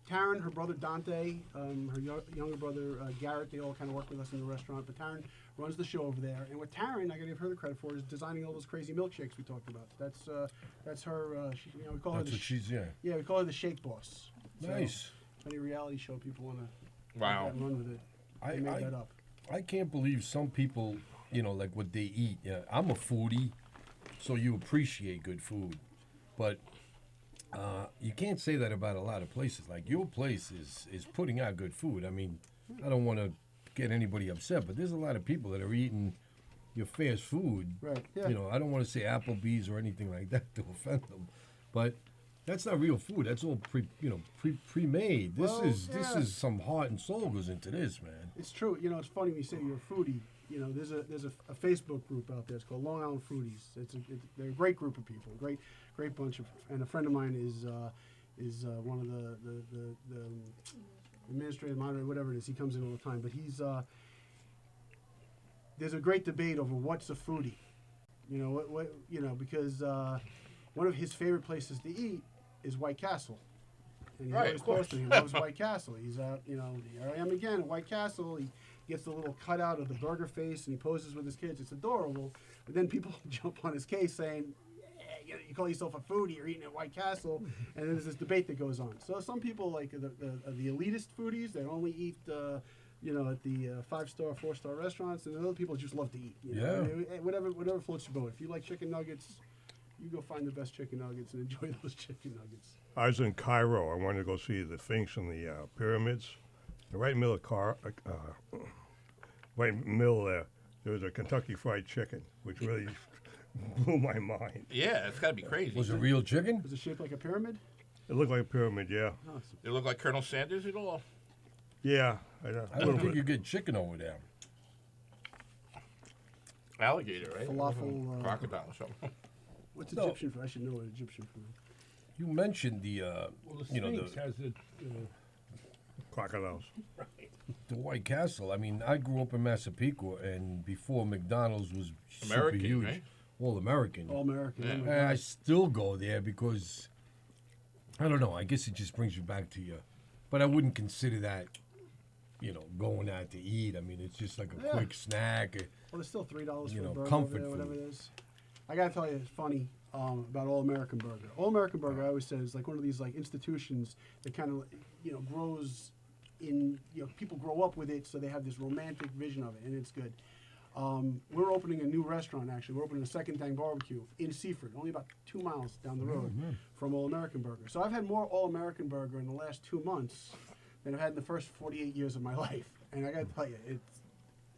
Taryn, her brother Dante, her younger brother Garrett, they all kind of work with us in the restaurant. But Taryn runs the show over there. And what Taryn, I got to give her the credit for, is designing all those crazy milkshakes we talked about. That's her. We call her that's the what she's yeah. yeah, we call her the Shake Boss. So, Nice. any reality show people want to Wow. run with it. I They made that up. I can't believe some people, like what they eat. Yeah, I'm a foodie, so you appreciate good food, but you can't say that about a lot of places. Like your place is putting out good food. I mean, I don't want to get anybody upset, but there's a lot of people that are eating your fast food. Right. Yeah. I don't want to say Applebee's or anything like that to offend them, but that's not real food. That's all pre-made. This Well, this yeah. is some heart and soul goes into this, man. It's true. It's funny when you say you're a foodie. There's a Facebook group out there. It's called Long Island Foodies. They're a great group of people. Great bunch of. And a friend of mine is one of the administrative monitor, whatever it is. He comes in all the time. But there's a great debate over what's a foodie. Because one of his favorite places to eat is White Castle. And he's Right, always of course. posting. He loves White Castle. He's out, here I am again at White Castle. He gets the little cutout of the burger face and he poses with his kids. It's adorable. But then people jump on his case saying, you call yourself a foodie, you're eating at White Castle. And then there's this debate that goes on. So some people like the elitist foodies that only eat, at the 5-star, 4-star restaurants. And other people just love to eat. Yeah. I mean, whatever floats your boat. If you like chicken nuggets, you go find the best chicken nuggets and enjoy those chicken nuggets. I was in Cairo. I wanted to go see the Sphinx and the pyramids. And right in the middle of right in the middle there, there was a Kentucky Fried Chicken, which really blew my mind. Yeah, it's got to be crazy. Was it real chicken? Was it shaped like a pyramid? It looked like a pyramid, yeah. Awesome. They look like Colonel Sanders at all? Yeah. I a don't little think bit. you get chicken over there. Alligator, right? Falafel. Crocodile or something. What's No. Egyptian food? I should know what Egyptian food. You mentioned the, Well, the you know, Sphinx the, has the. Crocodiles. the White Castle. I mean, I grew up in Massapequa, and before McDonald's was American, super huge, right? all American. All American. Yeah. Oh my And I God. still go there because I don't know. I guess it just brings you back to you, but I wouldn't consider that, going out to eat. I mean, it's just like a Yeah. quick snack. Well, it's still $3 You for know, a burger comfort over there, whatever food. it is. I gotta tell you, it's funny about All American Burger. All American Burger, I always say, is like one of these like institutions that kind of grows in people grow up with it, so they have this romantic vision of it, and it's good. We're opening a new restaurant actually. We're opening a Second Tang Barbecue in Seaford, only about 2 miles down the road from All American Burger. So I've had more All American Burger in the last 2 months than I've had in the first 48 years of my life. And I gotta tell you, it's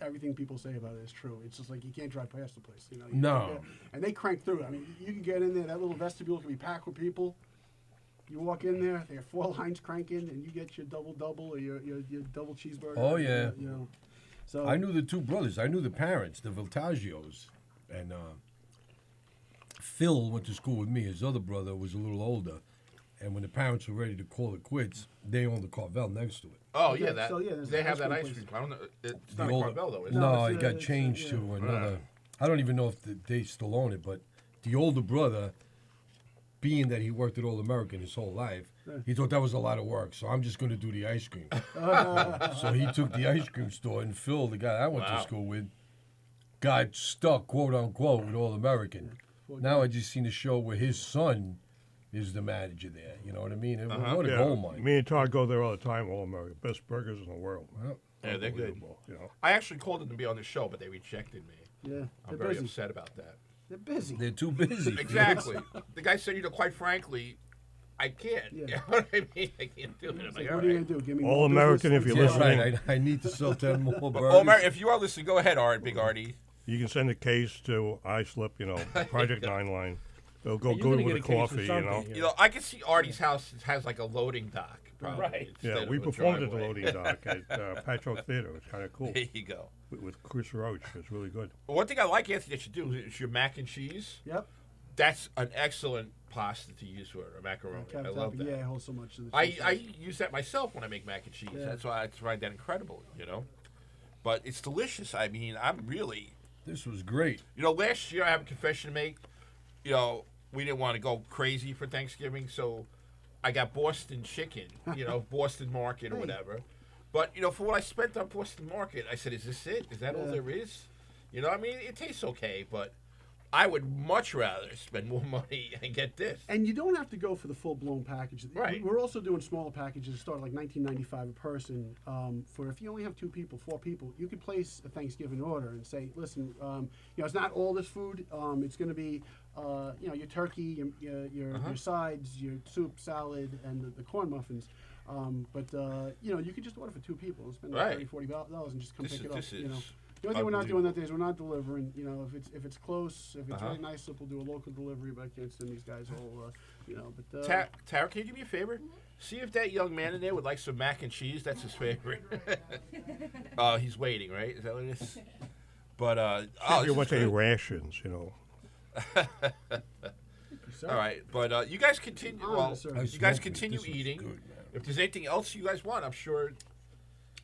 everything people say about it is true. It's just like you can't drive past the place. You No. can get- and they crank through it. I mean, you can get in there. That little vestibule can be packed with people. You walk in there, they have 4 lines cranking, and you get your double or your double cheeseburger. Oh, yeah. So I knew the two brothers. I knew the parents, the Voltaggios, and Phil went to school with me. His other brother was a little older, and when the parents were ready to call it quits, they owned the Carvel next to it. Oh, Okay, yeah, that. so, yeah, there's they an have ice that cream ice place. cream. I don't know. It's The not a old- Carvel, though, is it? No, No, it's, it got it's, changed yeah. to another. I don't even know if they still own it, but the older brother, being that he worked at Old American his whole life, he thought that was a lot of work. So I'm just going to do the ice cream. So he took the ice cream store, and Phil, the guy I went Wow. to school with, got stuck, quote unquote, with All American. Now I just seen a show where his son is the manager there. You know what I mean? What a gold mine. Me and Todd go there all the time. All American, best burgers in the world. Well, Yeah, they're good. Unbelievable, I actually called them to be on the show, but they rejected me. Yeah, I'm they're very busy. upset about that. They're busy. they're too busy. Exactly. The guy said, quite frankly, I can't. Yeah. You know what I mean? I can't do it. I'm It's like, like, all what are you right. gonna do? Give me All more American business? if you're Yeah, listening. right. I need to sell 10 more But, burgers. Omar, if you are listening, go ahead, Art, Big Artie. You can send a case to iSlip, Project 9 Line. They'll go You're good gonna with a get a case of coffee, something, You know, I can see Artie's house has like a loading dock. Probably, Right. Yeah, instead we of a performed at the driveway. loading dock at Patchogue Theater. It's kind of cool There you go. with Chris Roach. It's really good. One thing I like, Anthony, that you do is your mac and cheese. Yep. That's an excellent pasta to use for a macaroni. I love that. Yeah, it holds so much. To the I cheese. use that myself when I make mac and cheese. Yeah. That's why I find that incredible, But it's delicious. I mean, I'm really, This was great. last year I have a confession to make. We didn't want to go crazy for Thanksgiving, so I got Boston chicken, Boston Market or Hey. whatever. But, for what I spent on Boston Market, I said, is this it? Is that all Yeah. there is? I mean, it tastes okay, but I would much rather spend more money and get this. And you don't have to go for the full-blown package. Right. We're also doing smaller packages that start like $19.95 a person. For if you only have 2 people, 4 people, you could place a Thanksgiving order and say, listen, it's not all this food. It's going to be, your turkey, your sides, your soup, salad, and the corn muffins. But you could just order for 2 people and spend like Right. $30-$40 and just come pick it up. This is The only thing we're not doing unbelievable. that day is we're not delivering. If it's close, if it's Uh-huh. really nice, we'll do a local delivery. But I can't send these guys all, But Tara, can you do me a favor? See if that young man in there would like some mac and cheese. That's his favorite. He's waiting, right? Is that what it is? But You this want is any good. rations, All right, but you guys continue. Honor, Well, sir. I you guys smoked it. continue This was eating. good, man. If there's anything else you guys want, I'm sure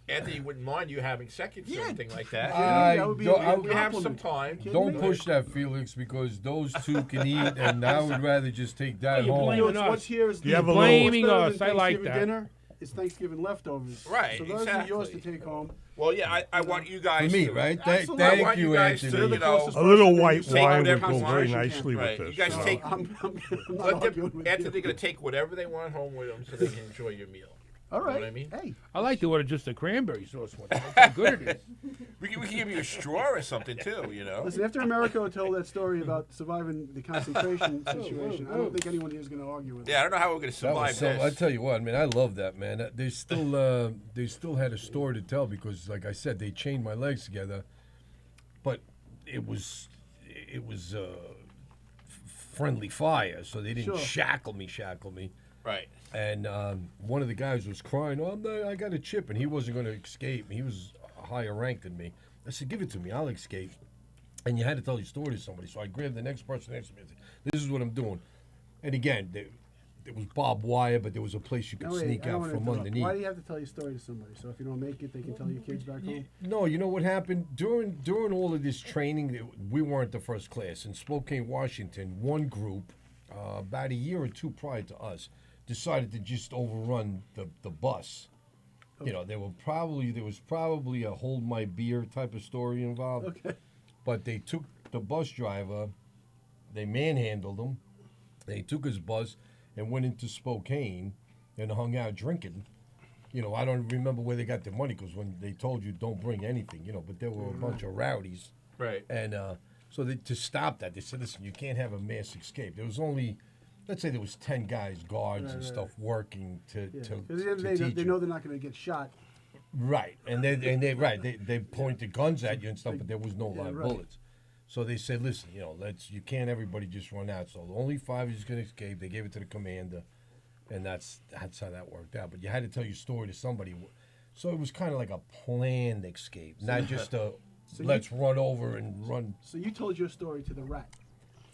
Anthony wouldn't mind you having seconds or Yeah. anything like that. I that would be don't- a I- we have some compliment. time. Kidding Don't me? push that, Felix, because those 2 can eat, and I would rather just take that You're home. blaming What's, us. what's here is you have a blaming what's better us. than I like Thanksgiving that. Dinner is Thanksgiving leftovers. Right, So those are yours to exactly. take home. Well, yeah, I want you For guys me, to, right? Absolutely. I Thank want you, you guys to, Anthony. You're the you know, closest A little person that white you say take wine their would go very concentration nicely camp. with Right, this. you guys know. take- I'm not Let arguing them, with Anthony you. gonna take whatever they want home with them so they can enjoy your meal. All know right. what I mean? Hey, I like to order just a cranberry sauce one. That's how good it is. We can give you a straw or something too, listen. After Americo told that story about surviving the concentration situation, I don't think anyone here is going to argue with it. Yeah, I don't know how we're gonna That survive was so. this. I tell you what, man, I love that, man. They still had a story to tell because, like I said, they chained my legs together. but it was friendly fire, so they didn't Sure. shackle me. Right. And one of the guys was crying, "Oh, I got a chip," and he wasn't going to escape. He was a higher rank than me. I said, "Give it to me. I'll escape." And you had to tell your story to somebody. So I grabbed the next person next to me and said, "This is what I'm doing." And again, there was barbed wire, but there was a place you could No, wait, sneak I don't out wanna from interrupt. underneath. Why do you have to tell your story to somebody? So if you don't make it, they can tell your kids back home? No, you know what happened during all of this training? We weren't the first class in Spokane, Washington. One group, about a year or two prior to us, decided to just overrun the bus. You know, there was probably a hold my beer type of story involved. Okay. But they took the bus driver, they manhandled him. They took his bus and went into Spokane and hung out drinking. You know, I don't remember where they got their money because when they told you don't bring anything, you know, but there were a bunch of rowdies. Right. And so to stop that, they said, listen, you can't have a mass escape. There was only, let's say there was 10 guys, guards and stuff working to Yeah. to, 'Cause at the end of the to day, teach they you. know they're not going to get shot. Right, they pointed guns at you and stuff, but there was no Yeah, live right. bullets. So they said, listen, you know, you can't everybody just run out. So only 5 is going to escape. They gave it to the commander, and that's how that worked out. But you had to tell your story to somebody, so it was kind of like a planned escape, not just a let's run over and run. So you told your story to the rat.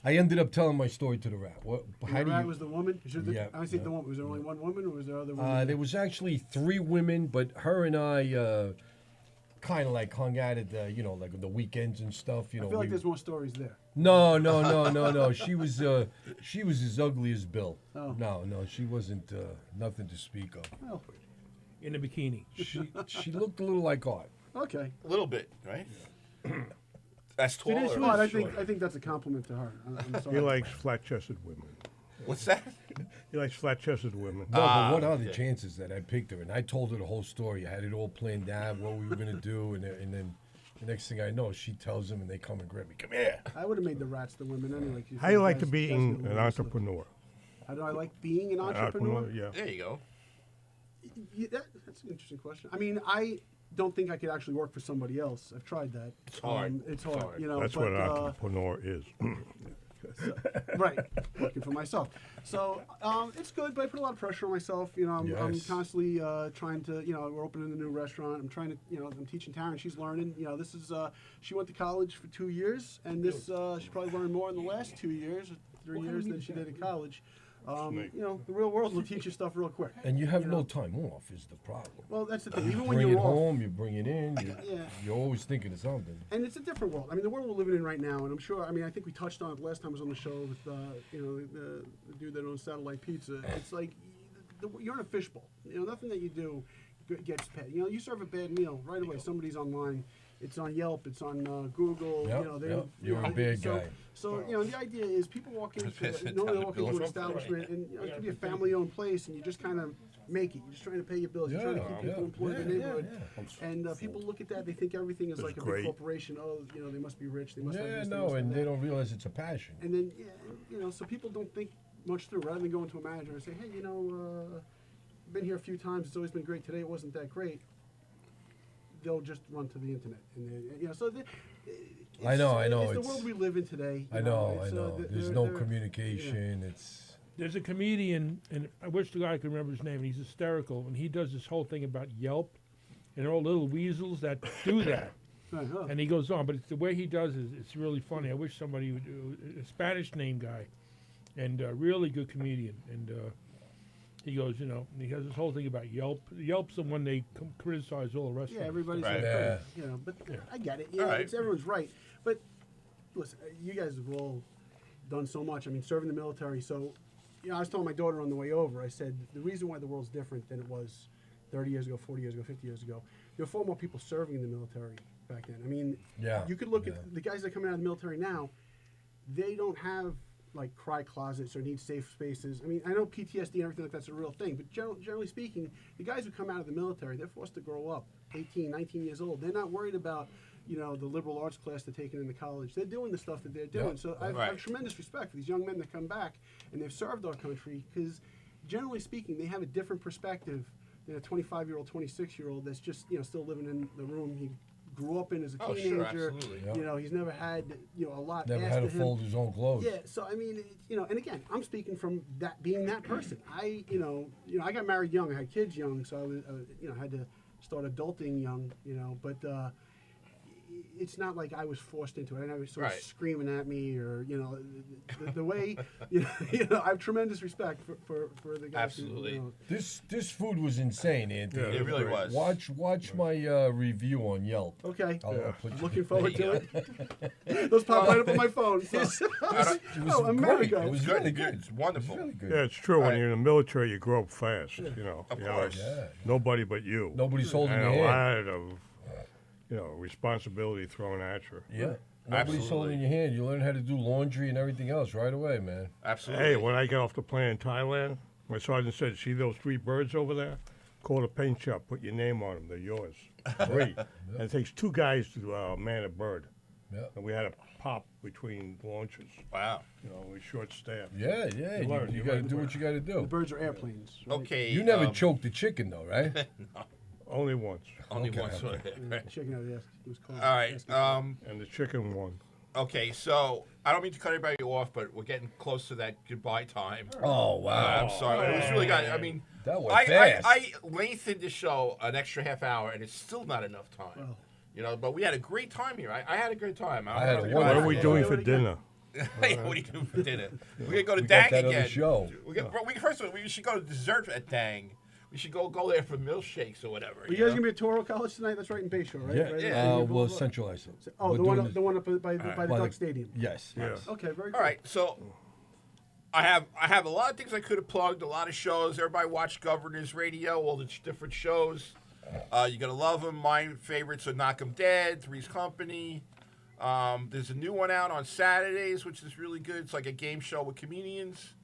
I ended up telling my story to the rat. What? And How the do rat you? was the woman? Yeah, I say yeah. the woman. Was there only one woman or was there other women? There was actually 3 women, but her and I kind of like hung out at the, you know, like the weekends and stuff. You know, I feel like there's more stories there. No. She was as ugly as Bill. Oh. No, she wasn't nothing to speak of. Well, In a bikini. She looked a little like Art. okay. A little bit, right? That's tall. It is or Well, I short? think that's a compliment to her. I'm sorry. He likes flat-chested women. What's that? He likes flat-chested women. No, but what are the yeah. chances that I picked her? And I told her the whole story. I had it all planned out, what we were gonna do, and then the next thing I know, she tells them, and they come and grab me. Come here. I would have made the rats the women anyway. 'Cause How do you guys- like to guys be get a an little entrepreneur? How do I like being an entrepreneur? Yeah. There you go. Yeah, that's an interesting question. I mean, I don't think I could actually work for somebody else. I've tried that. It's hard. It's It's hard. hard. You know, That's but, what an entrepreneur is. right, working for myself. So it's good, but I put a lot of pressure on myself. You know, I'm Yes. constantly trying to. You know, we're opening a new restaurant. I'm trying to. You know, I'm teaching Taryn. She's learning. You know, this is. She went to college for 2 years, and this she probably learned more in the last 2 years, or 3 years than she did in college. You know, the real world will teach you stuff real quick. And you have You no know. time off is the problem. Well, that's the thing. You Even when bring you're it off, home, you bring it in. Yeah. You're always thinking of something. and it's a different world. I mean, the world we're living in right now, and I'm sure. I mean, I think we touched on it the last time I was on the show with you know the dude that owns Satellite Pizza. It's like you're in a fishbowl. You know, nothing that you do gets paid. You know, you serve a bad meal right away. Somebody's online. It's on Yelp. It's on Google. Yep, you know, they yep. don't- you You're know, a bad so, guy. So you know, the idea is people walk into Piss it normally down they walk the into an bill. establishment, and you know, it could be a family-owned place, and you just kind of make it. You're just trying to pay your bills. You're trying to keep people employed in the neighborhood. And people look at that, they think everything is That's like a great. big corporation. Oh, you know, they must be rich. They must have Yeah, this. no, must have and that. they don't realize it's a passion. And then, yeah, you know, so people don't think much through. Rather than going to a manager and say, hey, you know, been here a few times. It's always been great. Today it wasn't that great. They'll just run to the internet, and they, you know, so. I know. It's the It's- world we live in today. I you know. It's, There's they're- no they're- communication. It's There's a comedian, and I wish the guy could remember his name, and he's hysterical, and he does this whole thing about Yelp and all little weasels that do that. Right, huh. And he goes on, but it's the way he does it, it's really funny. I wish somebody would do a Spanish name guy, and a really good comedian. And he goes, you know, and he has this whole thing about Yelp. Yelp's the one they criticize all the restaurants. Yeah, everybody's Right. like, Yeah. you know, but Yeah. I get it. You All know, right. it's everyone's right. But listen, you guys have all done so much. I mean, serving the military. So, you know, I was telling my daughter on the way over. I said the reason why the world's different than it was 30 years ago, 40 years ago, 50 years ago. There were far more people serving in the military back then. I mean, Yeah, you could look yeah. at the guys that come out of the military now. They don't have like cry closets or need safe spaces. I mean, I know PTSD and everything like that's a real thing, but generally speaking, the guys who come out of the military, they're forced to grow up, 18, 19 years old. They're not worried about, you know, the liberal arts class they're taking into college. They're doing the stuff that they're doing. Yeah. So I Right. have tremendous respect for these young men that come back and they've served our country because, generally speaking, they have a different perspective than a 25-year-old, 26-year-old that's just, you know, still living in the room he grew up in as a Oh, teenager. sure, absolutely. Yeah. You know, he's never had a lot Never asked had to of him. fold his own clothes. Yeah, so I mean, and again, I'm speaking from that being that person. I got married young, I had kids young, so I was, had to start adulting young, but it's not like I was forced into it. I never sort of Right. screaming at me or the way I have tremendous respect for the guys. Absolutely. This food was insane, Anthony. Yeah, It really was. Watch my review on Yelp. Okay. I'll put you- Looking forward There to you it. Those pop right up on my phone. So. It was Oh, great. America. It was Good, really good. good. It's wonderful. It was really good. Yeah, it's true. When Right. you're in the military, you grow up fast. Of You know, course. Yeah. nobody but you. Nobody's holding And your a hand. lot of, responsibility thrown at you. Yeah. Nobody's Absolutely. holding your hand. You learn how to do laundry and everything else right away, man. Absolutely. Hey, when I got off the plane in Thailand, my sergeant said, "See those 3 birds over there? Call the paint shop. Put your name on them. They're yours. Free." And it takes 2 guys to man a bird. Yeah. And we had a pop between launches. Wow. We're short staffed. Yeah. You learn, You you got to learn do to what you got to The do. birds are airplanes. Right? Okay. You never choked the chicken though, right? Only once. Only Okay, once. Chicken out of the it was called. All right. And the chicken won. Okay. So I don't mean to cut everybody off, but we're getting close to that goodbye time. Oh wow. I'm sorry. It was really good. I mean, That went I fast. lengthened the show an extra half hour, and it's still not enough time. But we had a great time here. I had a great time. I had a don't know wonderful What about are we you. doing Do for it again. dinner? Hey, what are you doing for dinner? We're gonna go to We Dang got that again. other show. First of all, we should go to dessert at Dang. We should go there for milkshakes or whatever. Are you guys gonna be at Toro College tonight? That's right in Bayshore, right? Yeah. Right Yeah. in Well, Boulevard? Central ISO. Oh, We're the one, doing the one up by the by Duck Stadium. Yes. Yeah. Okay, very good. All right, so I have a lot of things I could have plugged, a lot of shows. Everybody watch Governor's Radio, all the different shows. You're gonna love them. My favorites are Knock 'Em Dead, Three's Company. There's a new one out on Saturdays, which is really good. It's like a game show with comedians.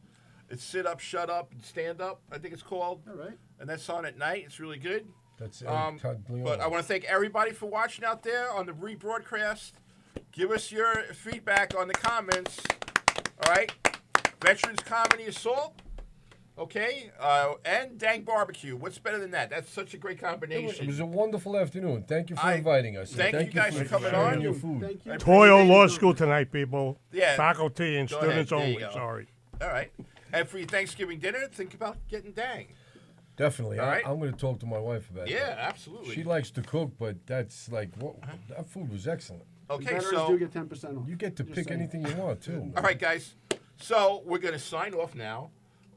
It's Sit Up, Shut Up, and Stand Up, I think it's called. All right. And that's on at night. It's really good. That's But I want to thank everybody for watching out there on the rebroadcast. Give us your feedback on the comments. All right? Veterans Comedy Assault. Okay? And Dang Barbecue. What's better than that? That's such a great It combination. was a wonderful afternoon. Thank you for I- inviting us. thank you guys for coming sharing on. your food. Thank you. Toyo Law School tonight, people. Yeah. Faculty and Go ahead, students there you only. go. Sorry. All right. And for your Thanksgiving dinner, think about getting Dang. Definitely. All right. I'm going to talk to my wife about Yeah, that. absolutely. She likes to cook, but that's like, that food was excellent. Okay, Veterans so do get 10% off. You get to Just pick saying. anything you want, too. all right, guys. So we're gonna sign off now.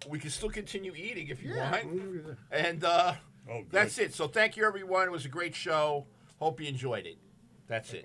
We can still continue eating if you Yeah. want. And good. that's it. So thank you, everyone. It was a great show. Hope you enjoyed it. That's it.